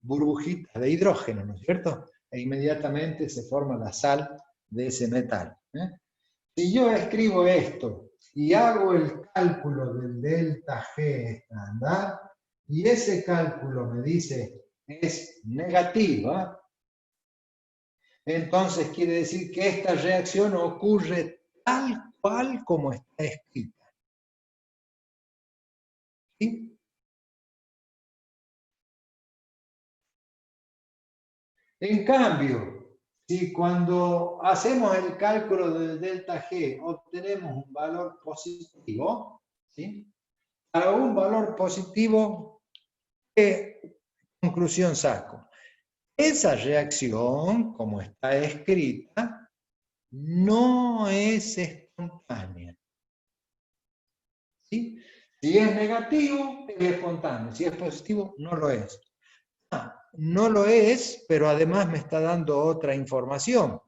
Burbujitas de hidrógeno, ¿no es cierto? E inmediatamente se forma la sal de ese metal. Si yo escribo esto y hago el cálculo del delta G estándar, y ese cálculo me dice es negativa, entonces quiere decir que esta reacción ocurre tal cual como está escrita. ¿Sí? En cambio, si cuando hacemos el cálculo del delta G obtenemos un valor positivo, ¿sí? Para un valor positivo, ¿qué conclusión saco? Esa reacción, como está escrita, no es espontánea. ¿Sí? Si es negativo, es espontáneo. Si es positivo, no lo es. No lo es, pero además me está dando otra información.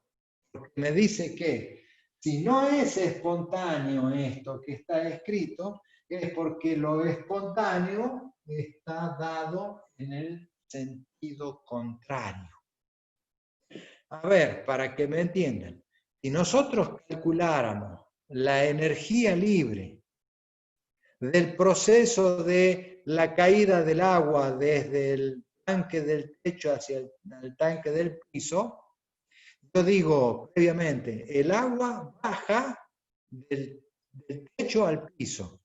Me dice que si no es espontáneo esto que está escrito, es porque lo espontáneo está dado en el sentido contrario. A ver, para que me entiendan, si nosotros calculáramos la energía libre del proceso de la caída del agua desde el tanque del techo hacia el tanque del piso, yo digo previamente, el agua baja del techo al piso.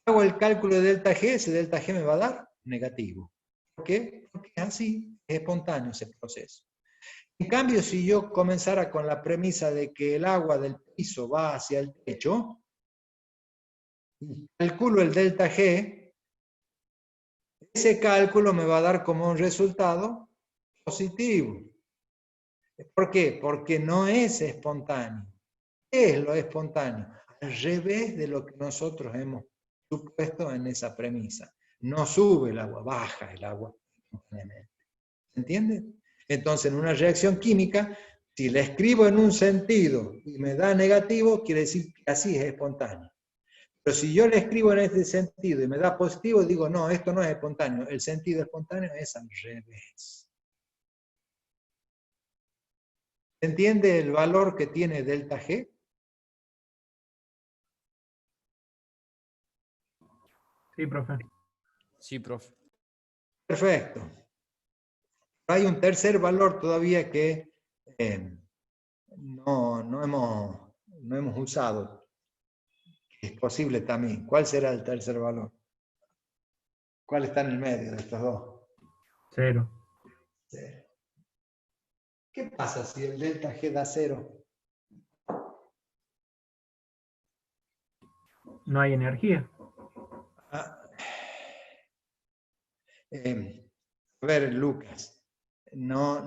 Hago el cálculo de delta G, ese delta G me va a dar negativo. ¿Por qué? Porque es así, es espontáneo ese proceso. En cambio, si yo comenzara con la premisa de que el agua del piso va hacia el techo, y calculo el delta G, ese cálculo me va a dar como un resultado positivo. ¿Por qué? Porque no es espontáneo. ¿Qué es lo espontáneo? Al revés de lo que nosotros hemos supuesto en esa premisa. No sube el agua, baja el agua espontáneamente. ¿Se entiende? Entonces, en una reacción química, si la escribo en un sentido y me da negativo, quiere decir que así es espontáneo. Pero si yo le escribo en este sentido y me da positivo, digo, no, esto no es espontáneo. El sentido espontáneo es al revés. ¿Se entiende el valor que tiene delta G? Sí, profe. Sí, profe. Perfecto. Hay un tercer valor todavía que no hemos usado. Es posible también. ¿Cuál será el tercer valor? ¿Cuál está en el medio de estos dos? 0. Cero. ¿Qué pasa si el delta G da 0? No hay energía. A ver, Lucas, no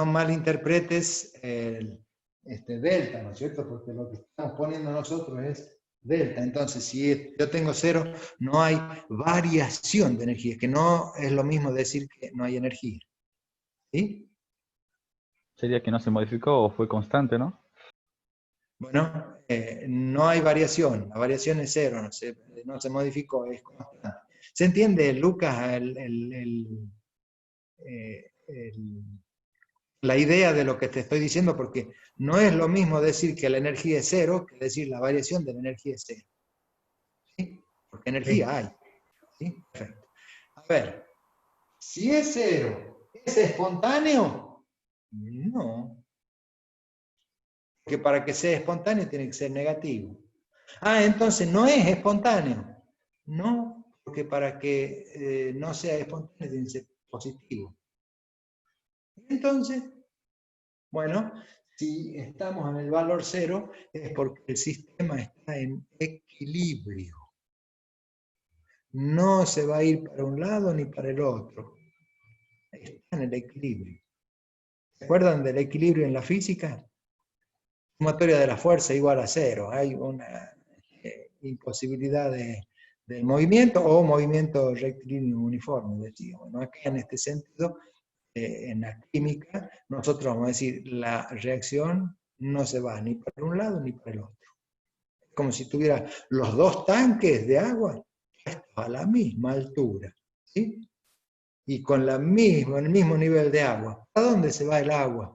malinterpretes el delta, ¿no es cierto? Porque lo que estamos poniendo nosotros es delta. Entonces, si yo tengo 0, no hay variación de energía, que no es lo mismo decir que no hay energía. ¿Sí? Sería que no se modificó o fue constante, ¿no? Bueno, no hay variación, la variación es 0, no se modificó, es constante. ¿Se entiende, Lucas, la idea de lo que te estoy diciendo? Porque no es lo mismo decir que la energía es 0 que decir la variación de la energía es 0. ¿Sí? Porque energía hay. ¿Sí? Perfecto. A ver, si es 0, ¿es espontáneo? No. Porque para que sea espontáneo tiene que ser negativo. Ah, entonces no es espontáneo. No, porque para que no sea espontáneo tiene que ser positivo. Entonces, bueno, si estamos en el valor 0 es porque el sistema está en equilibrio. No se va a ir para un lado ni para el otro. Está en el equilibrio. ¿Se acuerdan del equilibrio en la física? Sumatoria de la fuerza igual a 0. Hay una imposibilidad del movimiento o movimiento rectilíneo uniforme. Decíamos, ¿no? Acá en este sentido, en la química, nosotros vamos a decir, la reacción no se va ni para un lado ni para el otro. Es como si tuviera los dos tanques de agua puestos a la misma altura, ¿sí? Y con el mismo nivel de agua. ¿A dónde se va el agua?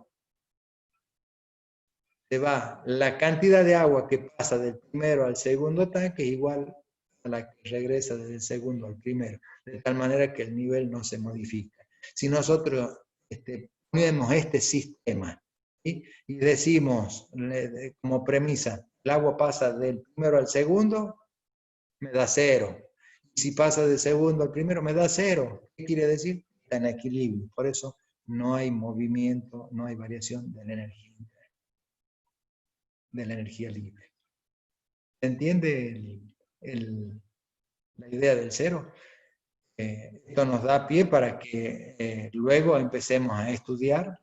Se va la cantidad de agua que pasa del primero al segundo tanque igual a la que regresa del segundo al primero, de tal manera que el nivel no se modifica. Si nosotros ponemos este sistema, ¿sí? Y decimos como premisa, el agua pasa del primero al segundo, me da 0. Si pasa del segundo al primero, me da 0. ¿Qué quiere decir? Está en equilibrio. Por eso no hay movimiento, no hay variación de la energía libre. ¿Se entiende la idea del 0? Esto nos da pie para que luego empecemos a estudiar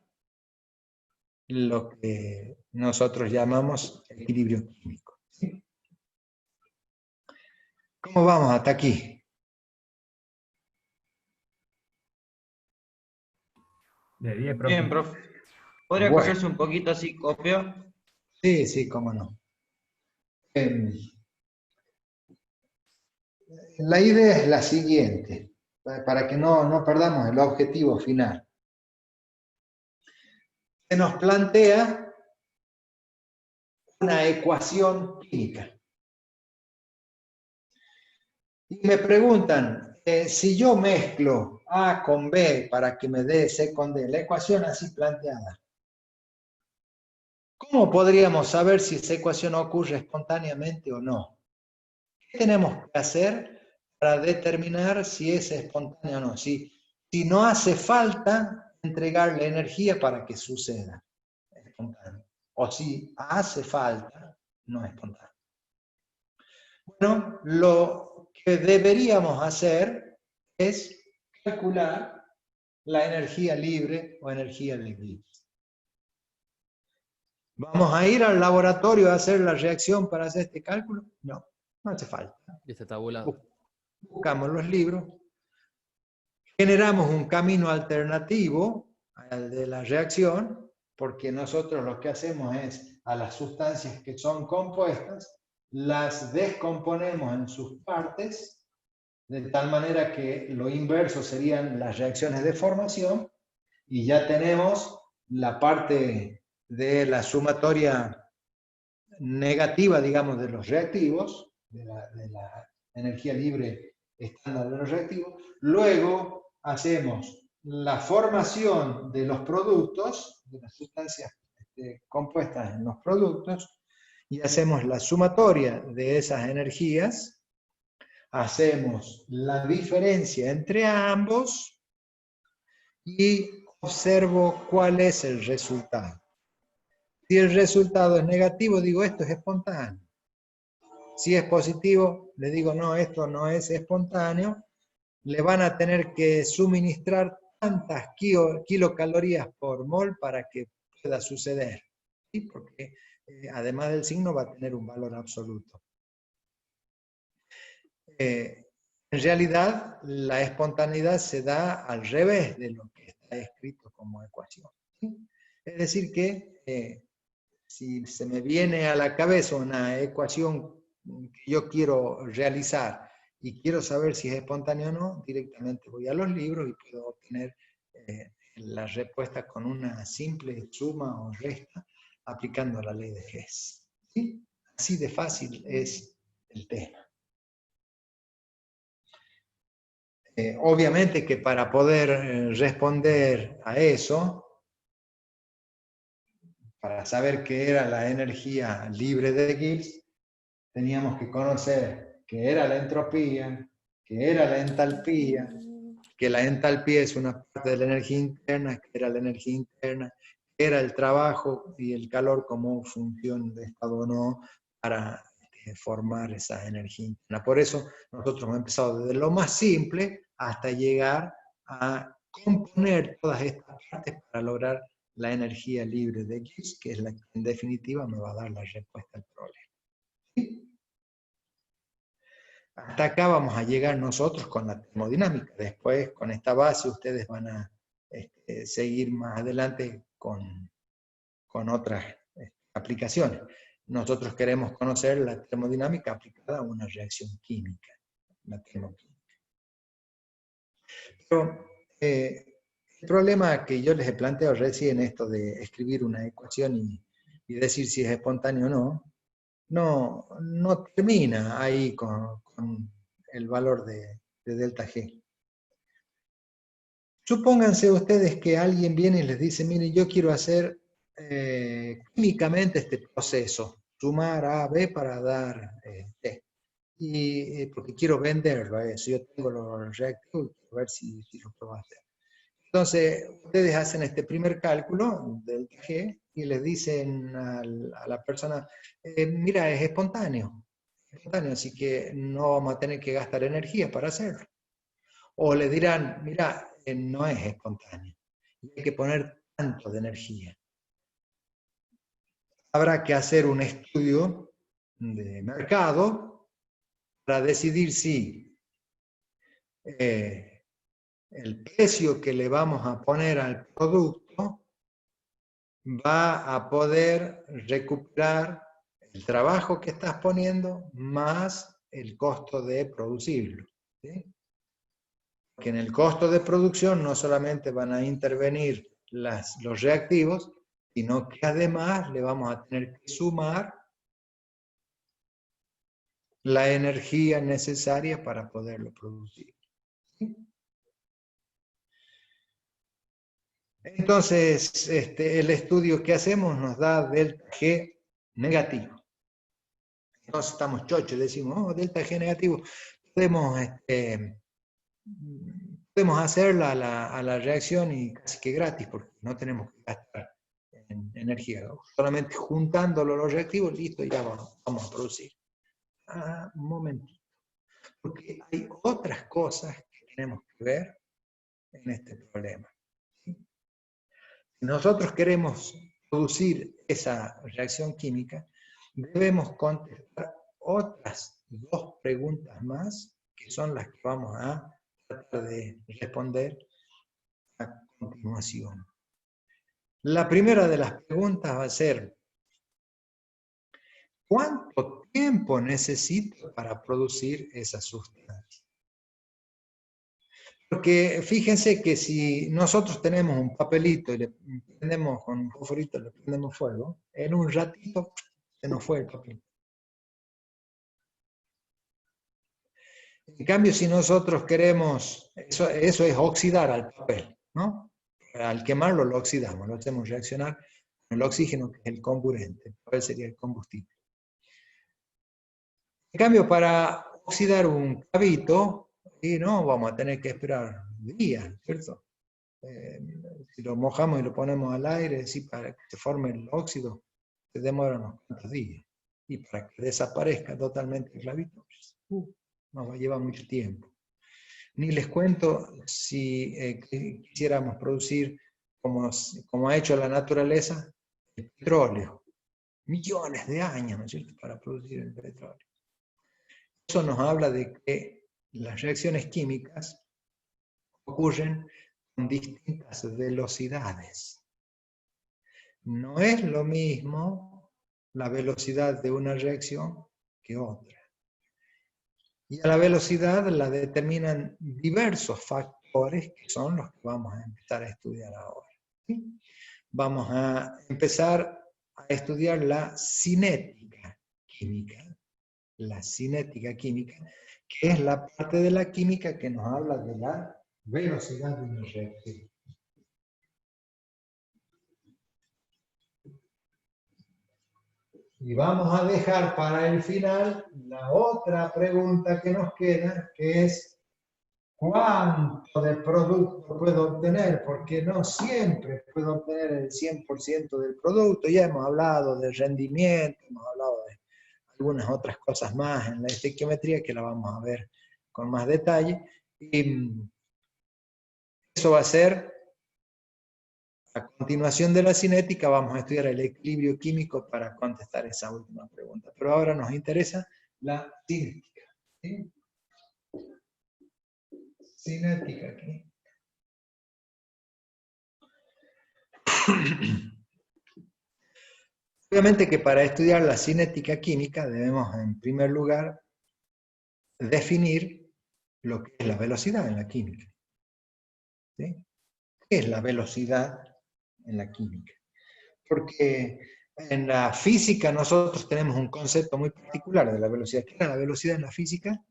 lo que nosotros llamamos equilibrio químico. ¿Sí? ¿Cómo vamos hasta aquí? De 10, profe. Bien, profe. ¿Podría Bueno. escucharse un poquito así, copio? Sí, cómo no. La idea es la siguiente, para que no perdamos el objetivo final. Se nos plantea una ecuación química. Y me preguntan, si yo mezclo A con B para que me dé C con D, la ecuación así planteada, ¿cómo podríamos saber si esa ecuación ocurre espontáneamente o no? ¿Qué tenemos que hacer para determinar si es espontánea o no? Si no hace falta entregarle energía para que suceda espontáneo. O si hace falta, no es espontáneo. Bueno, lo que deberíamos hacer es calcular la energía libre o energía de Gibbs. ¿Vamos a ir al laboratorio a hacer la reacción para hacer este cálculo? No hace falta. Y está tabulado. Buscamos los libros, generamos un camino alternativo al de la reacción, porque nosotros lo que hacemos es a las sustancias que son compuestas, las descomponemos en sus partes, de tal manera que lo inverso serían las reacciones de formación, y ya tenemos la parte de la sumatoria negativa, digamos, de los reactivos, de la energía libre estándar de los reactivos. Luego hacemos la formación de los productos, de las sustancias compuestas en los productos, y hacemos la sumatoria de esas energías, hacemos la diferencia entre ambos y observo cuál es el resultado. Si el resultado es negativo, digo, esto es espontáneo. Si es positivo, le digo, no, esto no es espontáneo. Le van a tener que suministrar tantas kilocalorías por mol para que pueda suceder. ¿Sí? Porque además del signo va a tener un valor absoluto. En realidad, la espontaneidad se da al revés de lo que está escrito como ecuación. ¿Sí? Es decir que si se me viene a la cabeza una ecuación que yo quiero realizar y quiero saber si es espontáneo o no, directamente voy a los libros y puedo obtener la respuesta con una simple suma o resta aplicando la ley de Hess. ¿Sí? Así de fácil es el tema. Obviamente que para poder responder a eso, para saber qué era la energía libre de Gibbs, teníamos que conocer qué era la entropía, qué era la entalpía, que la entalpía es una parte de la energía interna, que era la energía interna, que era el trabajo y el calor como función de estado o no para formar esa energía interna. Por eso nosotros hemos empezado desde lo más simple hasta llegar a componer todas estas partes para lograr la energía libre de Gibbs, que es la que en definitiva me va a dar la respuesta al problema. ¿Sí? Hasta acá vamos a llegar nosotros con la termodinámica. Después, con esta base, ustedes van a seguir más adelante con otras aplicaciones. Nosotros queremos conocer la termodinámica aplicada a una reacción química, la termoquímica. Pero el problema que yo les he planteado recién, esto de escribir una ecuación y decir si es espontáneo o no termina ahí con el valor de delta G. Supónganse ustedes que alguien viene y les dice, miren, yo quiero hacer químicamente este proceso, sumar A, B para dar T. Y porque quiero venderlo a eso, yo tengo los reactivos y quiero ver si lo puedo hacer. Entonces, ustedes hacen este primer cálculo del G y les dicen a la persona, mira, es espontáneo, así que no vamos a tener que gastar energía para hacerlo. O le dirán, mira, no es espontáneo, hay que poner tanto de energía. Habrá que hacer un estudio de mercado para decidir si el precio que le vamos a poner al producto va a poder recuperar el trabajo que estás poniendo más el costo de producirlo. ¿Sí? Que en el costo de producción no solamente van a intervenir los reactivos, sino que además le vamos a tener que sumar la energía necesaria para poderlo producir. ¿Sí? Entonces, el estudio que hacemos nos da delta G negativo. Entonces estamos chochos, decimos, oh, delta G negativo, podemos hacerla a la reacción y casi que gratis, porque no tenemos que gastar energía. Solamente juntándolo los reactivos, listo, ya vamos a producir. Un momentito. Porque hay otras cosas que tenemos que ver en este problema. ¿Sí? Si nosotros queremos producir esa reacción química, debemos contestar otras dos preguntas más, que son las que vamos a tratar de responder a continuación. La primera de las preguntas va a ser, ¿cuánto tiempo necesito para producir esa sustancia? Porque fíjense que si nosotros tenemos un papelito y le prendemos con un fosforito, le prendemos fuego, en un ratito se nos fue el papel. En cambio, si nosotros queremos, eso es oxidar al papel, ¿no? Al quemarlo lo oxidamos, lo hacemos reaccionar con el oxígeno, que es el comburente, el papel sería el combustible. En cambio, para oxidar un clavito, y no vamos a tener que esperar días, ¿cierto? Si lo mojamos y lo ponemos al aire, sí, para que se forme el óxido, se demora unos cuantos días. Y para que desaparezca totalmente el clavito, nos va a llevar mucho tiempo. Ni les cuento si quisiéramos producir, como ha hecho la naturaleza, el petróleo. Millones de años, ¿no es cierto?, para producir el petróleo. Eso nos habla de que las reacciones químicas ocurren con distintas velocidades. No es lo mismo la velocidad de una reacción que otra. Y a la velocidad la determinan diversos factores que son los que vamos a empezar a estudiar ahora. ¿Sí? Vamos a empezar a estudiar la cinética química. La cinética química, que es la parte de la química que nos habla de la velocidad de una reacción. Y vamos a dejar para el final la otra pregunta que nos queda, que es ¿cuánto de producto puedo obtener? Porque no siempre puedo obtener el 100% del producto. Ya hemos hablado de rendimiento, hemos hablado de algunas otras cosas más en la estequiometría que la vamos a ver con más detalle. Y eso va a ser, a continuación de la cinética, vamos a estudiar el equilibrio químico para contestar esa última pregunta. Pero ahora nos interesa la cinética. ¿Sí? Cinética química. Obviamente que para estudiar la cinética química debemos, en primer lugar, definir lo que es la velocidad en la química. ¿Sí? ¿Qué es la velocidad en la química? Porque en la física nosotros tenemos un concepto muy particular de la velocidad. ¿Qué es la velocidad en la física?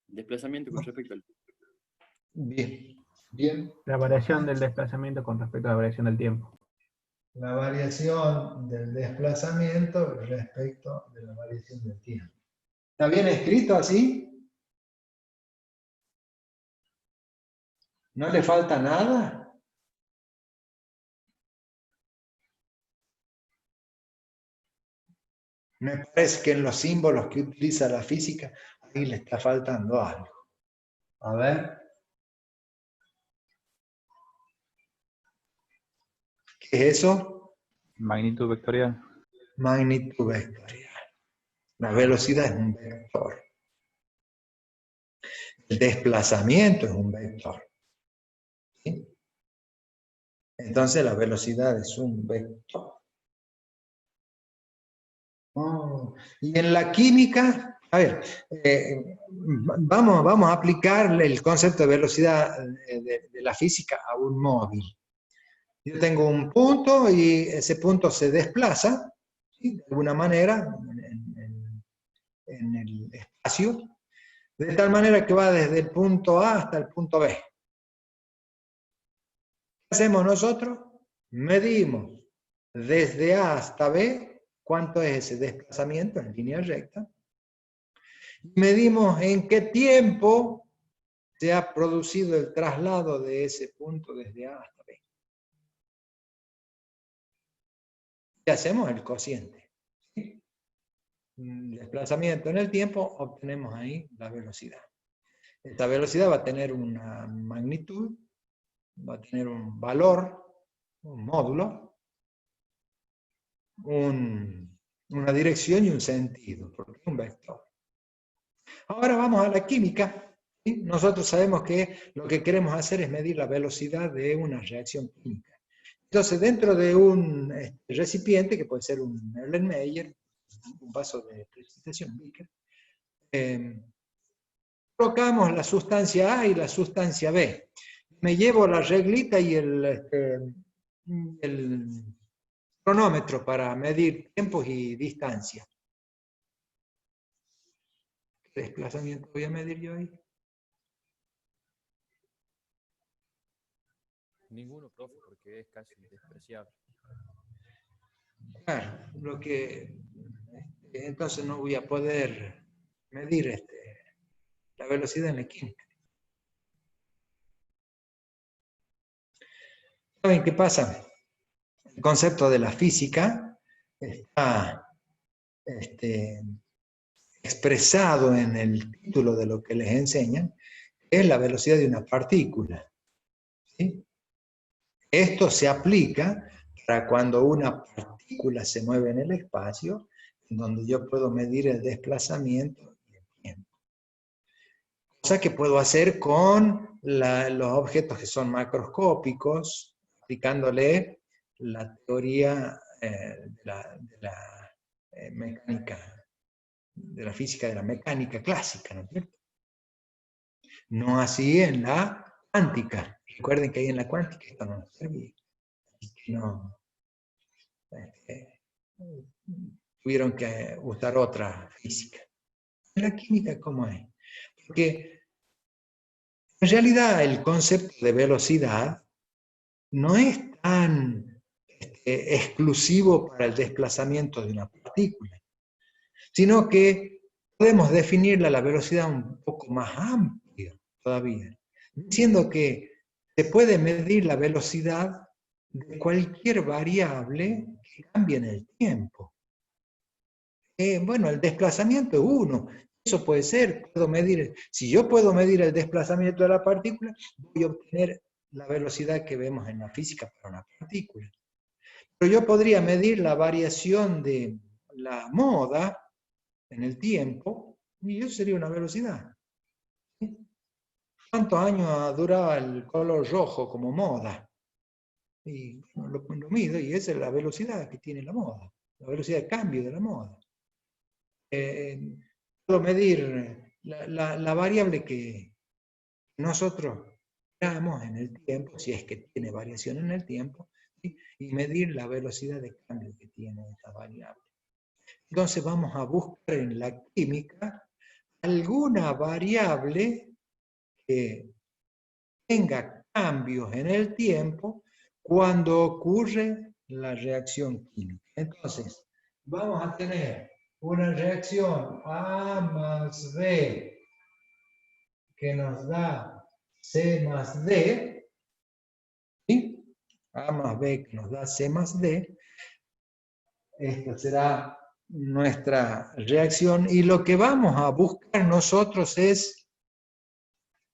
Desplazamiento con respecto al... Bien, bien. La variación del desplazamiento con respecto a la variación del tiempo. La variación del desplazamiento respecto de la variación del tiempo. ¿Está bien escrito así? ¿No le falta nada? Me parece que en los símbolos que utiliza la física, ahí le está faltando algo. A ver. ¿Qué es eso? Magnitud vectorial. Magnitud vectorial. La velocidad es un vector. El desplazamiento es un vector. ¿Sí? Entonces la velocidad es un vector. Oh. Y en la química, a ver, vamos a aplicar el concepto de velocidad de la física a un móvil. Yo tengo un punto y ese punto se desplaza, ¿sí?, de alguna manera en el espacio, de tal manera que va desde el punto A hasta el punto B. ¿Qué hacemos nosotros? Medimos desde A hasta B cuánto es ese desplazamiento en línea recta. Medimos en qué tiempo se ha producido el traslado de ese punto desde A hasta B. Y hacemos el cociente. ¿Sí? El desplazamiento en el tiempo, obtenemos ahí la velocidad. Esta velocidad va a tener una magnitud, va a tener un valor, un módulo, una dirección y un sentido, porque es un vector. Ahora vamos a la química. ¿Sí? Nosotros sabemos que lo que queremos hacer es medir la velocidad de una reacción química. Entonces, dentro de un recipiente, que puede ser un Erlenmeyer, un vaso de precipitación, colocamos la sustancia A y la sustancia B. Me llevo la reglita y cronómetro para medir tiempos y distancia. ¿Qué desplazamiento voy a medir yo ahí? Ninguno, profe, porque es casi despreciable. Claro, entonces no voy a poder medir la velocidad en la química. ¿Saben qué pasa? El concepto de la física está expresado en el título de lo que les enseñan, que es la velocidad de una partícula. ¿Sí? Esto se aplica para cuando una partícula se mueve en el espacio, en donde yo puedo medir el desplazamiento y el tiempo. Cosa que puedo hacer con los objetos que son macroscópicos, aplicándole la teoría de la mecánica, de la física de la mecánica clásica, ¿no es cierto? No así en la cuántica. Recuerden que ahí en la cuántica esto no nos servía. Así que no, tuvieron que usar otra física. En la química, ¿cómo es? Porque en realidad el concepto de velocidad no es tan exclusivo para el desplazamiento de una partícula, sino que podemos definirla la velocidad un poco más amplia todavía, diciendo que se puede medir la velocidad de cualquier variable que cambie en el tiempo. Bueno, el desplazamiento es uno. Eso puede ser, si yo puedo medir el desplazamiento de la partícula, voy a obtener la velocidad que vemos en la física para una partícula. Pero yo podría medir la variación de la moda en el tiempo, y eso sería una velocidad. ¿Sí? ¿Cuántos años duraba el color rojo como moda? Y bueno, lo mido, y esa es la velocidad que tiene la moda, la velocidad de cambio de la moda. Puedo medir la variable que nosotros veamos en el tiempo, si es que tiene variación en el tiempo, ¿sí? Y medir la velocidad de cambio que tiene esa variable. Entonces vamos a buscar en la química alguna variable que tenga cambios en el tiempo cuando ocurre la reacción química. Entonces, vamos a tener una reacción A más B que nos da C más D, ¿sí? A más B que nos da C más D. Esta será nuestra reacción y lo que vamos a buscar nosotros es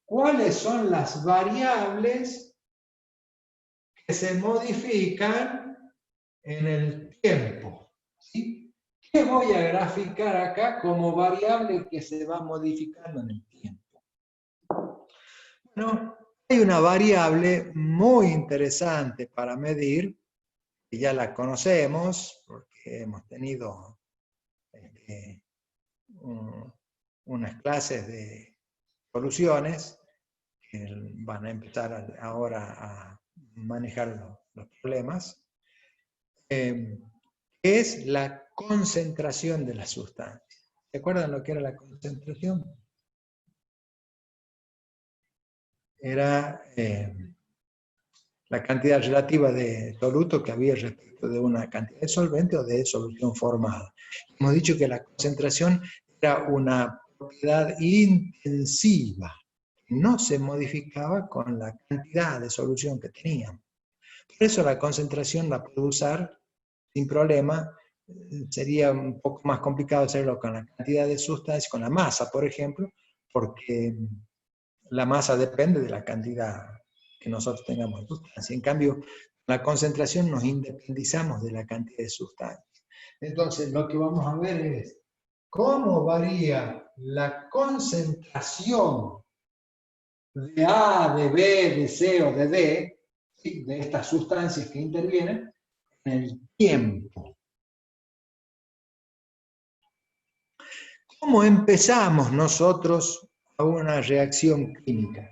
cuáles son las variables que se modifican en el tiempo. ¿Sí? ¿Qué voy a graficar acá como variable que se va modificando en el tiempo? Bueno, hay una variable muy interesante para medir, que ya la conocemos, porque hemos tenido unas clases de soluciones que van a empezar ahora a manejar los problemas, es la concentración de la sustancia. ¿Se acuerdan lo que era la concentración? Era la cantidad relativa de soluto que había respecto de una cantidad de solvente o de solución formada. Hemos dicho que la concentración era una propiedad intensiva, no se modificaba con la cantidad de solución que teníamos. Por eso la concentración la puedo usar sin problema. Sería un poco más complicado hacerlo con la cantidad de sustancia, con la masa, por ejemplo, porque la masa depende de la cantidad que nosotros tengamos de sustancia. En cambio, la concentración nos independizamos de la cantidad de sustancia. Entonces, lo que vamos a ver es cómo varía la concentración de A, de B, de C o de D, ¿sí? De estas sustancias que intervienen en el tiempo. ¿Cómo empezamos nosotros a una reacción química?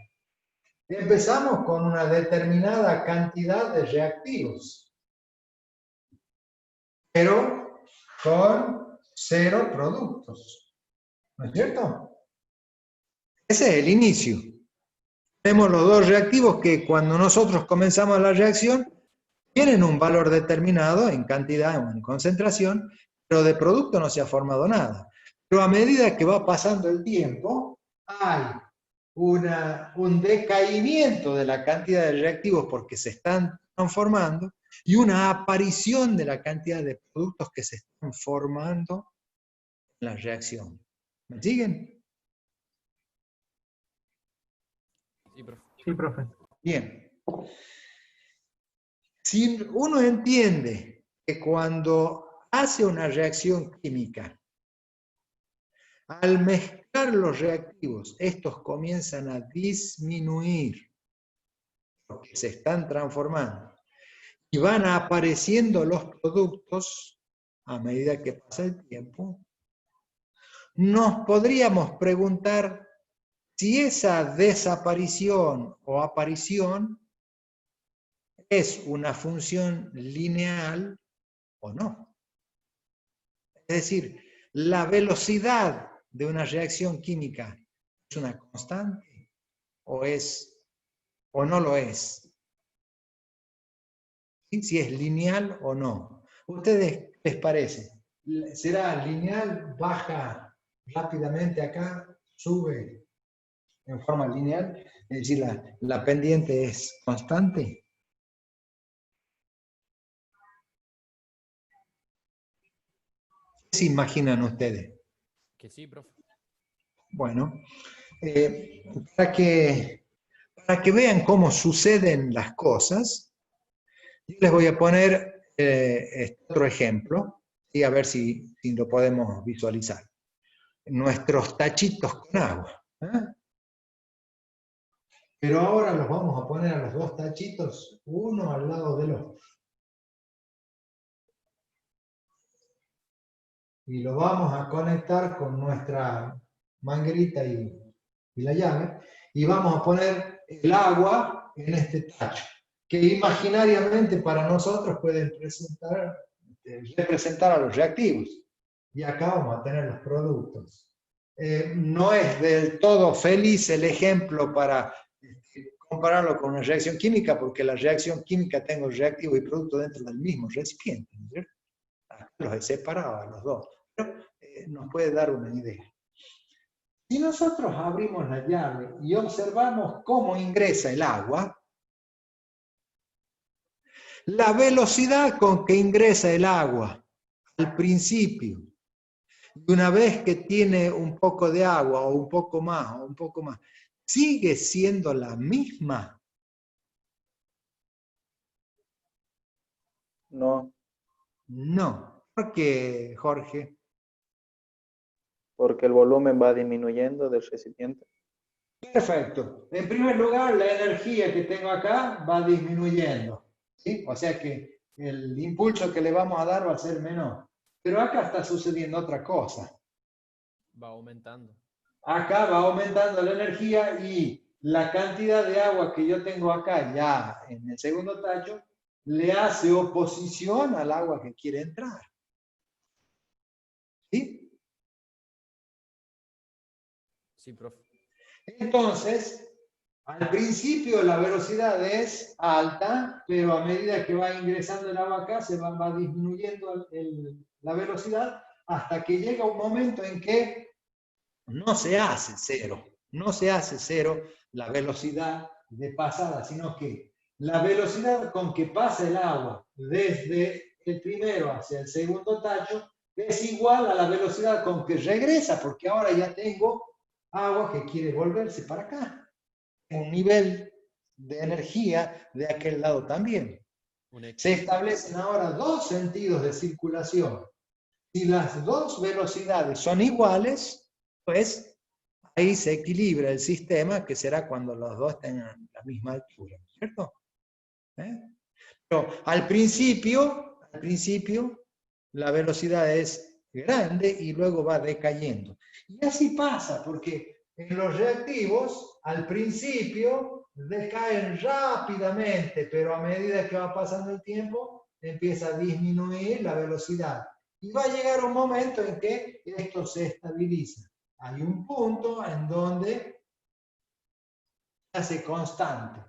Empezamos con una determinada cantidad de reactivos. pero con 0 productos. ¿No es cierto? Ese es el inicio. Tenemos los dos reactivos que cuando nosotros comenzamos la reacción tienen un valor determinado en cantidad o en concentración, pero de producto no se ha formado nada. Pero a medida que va pasando el tiempo, hay un decaimiento de la cantidad de reactivos porque se están transformando y una aparición de la cantidad de productos que se están formando en la reacción. ¿Me siguen? Sí, profe. Sí, profe. Bien. Si uno entiende que cuando hace una reacción química, al mezclar los reactivos, estos comienzan a disminuir, porque se están transformando, y van apareciendo los productos a medida que pasa el tiempo, nos podríamos preguntar si esa desaparición o aparición es una función lineal o no. Es decir, la velocidad de una reacción química es una constante o no lo es. ¿Sí? Si es lineal o no. ¿Ustedes les parece? ¿Será lineal? ¿Baja rápidamente acá? ¿Sube en forma lineal? Es decir, la pendiente es constante. ¿Qué se imaginan ustedes? Que sí, profe. Bueno, para que vean cómo suceden las cosas, yo les voy a poner otro ejemplo, y a ver si lo podemos visualizar. Nuestros tachitos con agua. Pero ahora los vamos a poner a los dos tachitos, uno al lado del otro. Y lo vamos a conectar con nuestra manguerita y la llave, y vamos a poner el agua en este tacho, que imaginariamente para nosotros pueden representar a los reactivos. Y acá vamos a tener los productos. No es del todo feliz el ejemplo para compararlo con una reacción química, porque la reacción química tengo reactivo y producto dentro del mismo recipiente, ¿no es cierto? Los he separado a los dos, pero nos puede dar una idea. Si nosotros abrimos la llave y observamos cómo ingresa el agua, la velocidad con que ingresa el agua al principio, y una vez que tiene un poco de agua o un poco más, ¿sigue siendo la misma? No, No. ¿Por qué, Jorge? porque el volumen va disminuyendo del recipiente. Perfecto. En primer lugar, la energía que tengo acá va disminuyendo, ¿sí? O sea que el impulso que le vamos a dar va a ser menor. Pero acá está sucediendo otra cosa. Va aumentando. Acá va aumentando la energía y la cantidad de agua que yo tengo acá ya en el segundo tacho le hace oposición al agua que quiere entrar. ¿Sí? Sí, profe. Entonces, al principio la velocidad es alta, pero a medida que va ingresando el agua acá, se va disminuyendo la velocidad hasta que llega un momento en que no se hace cero. No se hace cero la velocidad de pasada, sino que la velocidad con que pasa el agua desde el primero hacia el segundo tacho es igual a la velocidad con que regresa, porque ahora ya tengo agua que quiere volverse para acá. Un nivel de energía de aquel lado también. Se establecen ahora dos sentidos de circulación. Si las dos velocidades son iguales, pues ahí se equilibra el sistema, que será cuando los dos tengan la misma altura, ¿cierto? Pero al principio, la velocidad es grande y luego va decayendo. Y así pasa, porque en los reactivos, al principio, decaen rápidamente, pero a medida que va pasando el tiempo, empieza a disminuir la velocidad. Y va a llegar un momento en que esto se estabiliza. Hay un punto en donde se hace constante.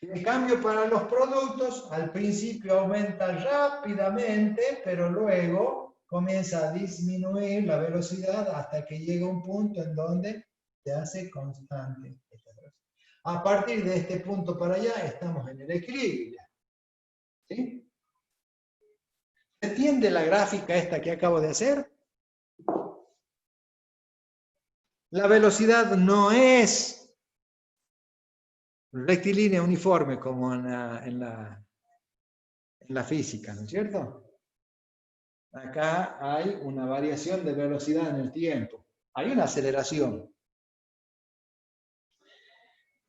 En cambio, para los productos, al principio aumenta rápidamente, pero luego comienza a disminuir la velocidad hasta que llega un punto en donde se hace constante esta velocidad. A partir de este punto para allá estamos en el equilibrio. ¿Sí? ¿Se entiende la gráfica esta que acabo de hacer? La velocidad no es rectilínea uniforme como en la física, ¿no es cierto? Acá hay una variación de velocidad en el tiempo. Hay una aceleración.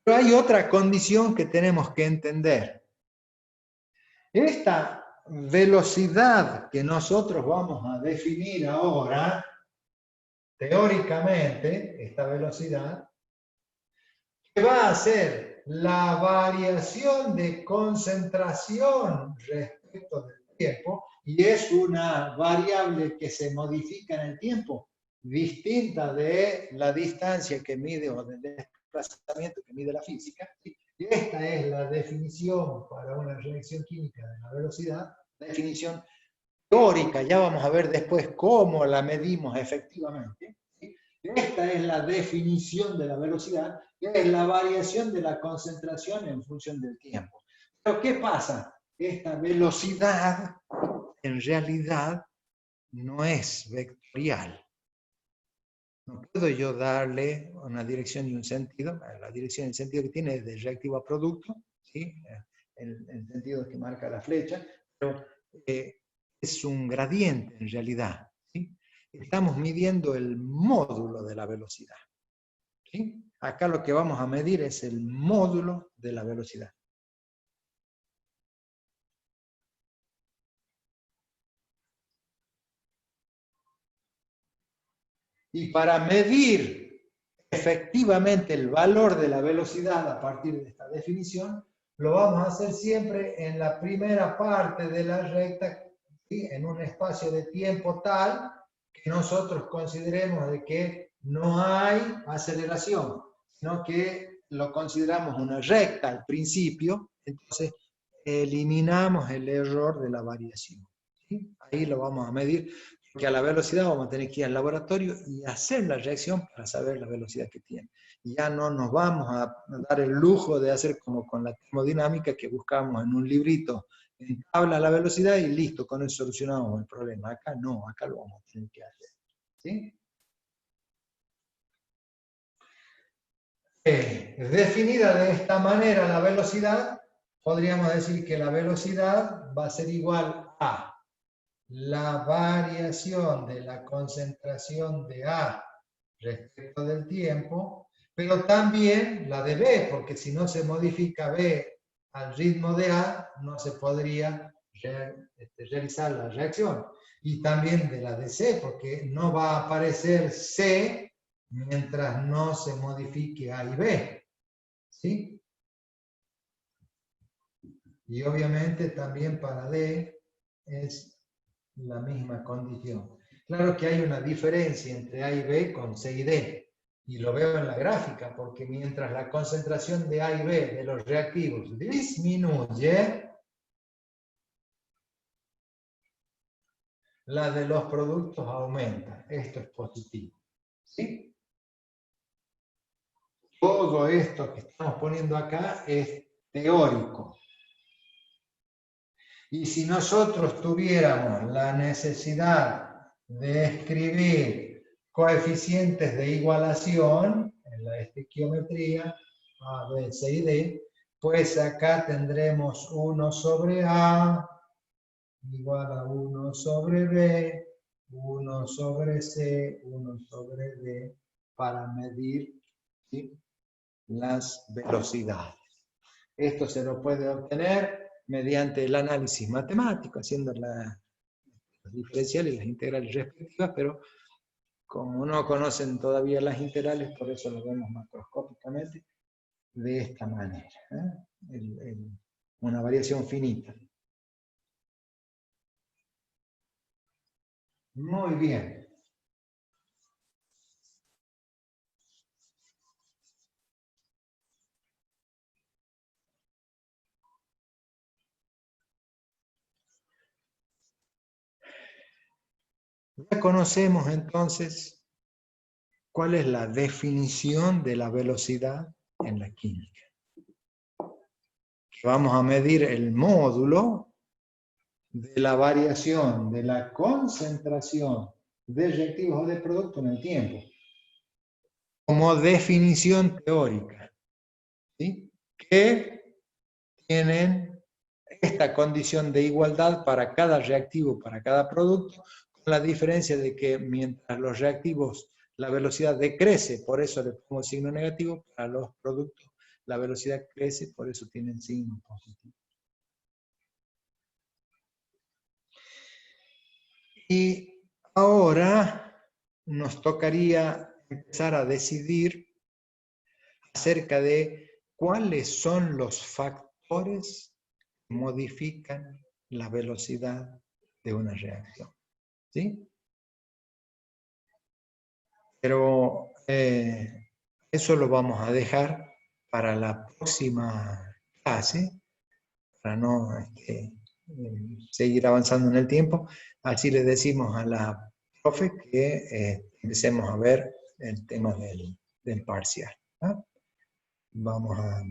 Pero hay otra condición que tenemos que entender. Esta velocidad que nosotros vamos a definir ahora, teóricamente, esta velocidad, que va a ser la variación de concentración respecto del tiempo, y es una variable que se modifica en el tiempo, distinta de la distancia que mide o del desplazamiento que mide la física. Esta es la definición para una reacción química de la velocidad, definición teórica, ya vamos a ver después cómo la medimos efectivamente. Esta es la definición de la velocidad, que es la variación de la concentración en función del tiempo. Pero ¿qué pasa? Esta velocidad en realidad no es vectorial. No puedo yo darle una dirección y un sentido. La dirección y el sentido que tiene es de reactivo a producto, ¿sí? El sentido que marca la flecha, pero es un gradiente en realidad. ¿Sí? Estamos midiendo el módulo de la velocidad. ¿Sí? Acá lo que vamos a medir es el módulo de la velocidad. Y para medir efectivamente el valor de la velocidad a partir de esta definición, lo vamos a hacer siempre en la primera parte de la recta, ¿sí? En un espacio de tiempo tal que nosotros consideremos de que no hay aceleración, sino que lo consideramos una recta al principio, entonces eliminamos el error de la variación. ¿Sí? Ahí lo vamos a medir, porque a la velocidad vamos a tener que ir al laboratorio y hacer la reacción para saber la velocidad que tiene. Y ya no nos vamos a dar el lujo de hacer como con la termodinámica que buscamos en un librito, en tabla la velocidad y listo, con eso solucionamos el problema. Acá no, acá lo vamos a tener que hacer. ¿Sí? Definida de esta manera la velocidad, podríamos decir que la velocidad va a ser igual a la variación de la concentración de A respecto del tiempo, pero también la de B, porque si no se modifica B al ritmo de A, no se podría realizar la reacción. Y también de la de C, porque no va a aparecer C mientras no se modifique A y B. ¿Sí? Y obviamente también para D es la misma condición. Claro que hay una diferencia entre A y B con C y D, y lo veo en la gráfica, porque mientras la concentración de A y B de los reactivos disminuye, la de los productos aumenta. Esto es positivo. ¿Sí? Todo esto que estamos poniendo acá es teórico. Y si nosotros tuviéramos la necesidad de escribir coeficientes de igualación en la estequiometría, A, B, C y D, pues acá tendremos 1 sobre A igual a 1 sobre B, 1 sobre C, 1 sobre D, para medir, ¿sí?, las velocidades. Esto se lo puede obtener mediante el análisis matemático, haciendo las diferenciales y las integrales respectivas, pero como no conocen todavía las integrales, por eso lo vemos macroscópicamente de esta manera, una variación finita. Muy bien. Ya conocemos entonces cuál es la definición de la velocidad en la química. Vamos a medir el módulo de la variación de la concentración de reactivos o de producto en el tiempo, como definición teórica, ¿sí? Que tienen esta condición de igualdad para cada reactivo, para cada producto, con la diferencia de que mientras los reactivos la velocidad decrece, por eso le pongo signo negativo, para los productos la velocidad crece, por eso tienen signo positivo. Y ahora nos tocaría empezar a decidir acerca de cuáles son los factores que modifican la velocidad de una reacción. ¿Sí? Pero eso lo vamos a dejar para la próxima clase, para no seguir avanzando en el tiempo. Así le decimos a la profe que empecemos a ver el tema del parcial. ¿Ah? Vamos a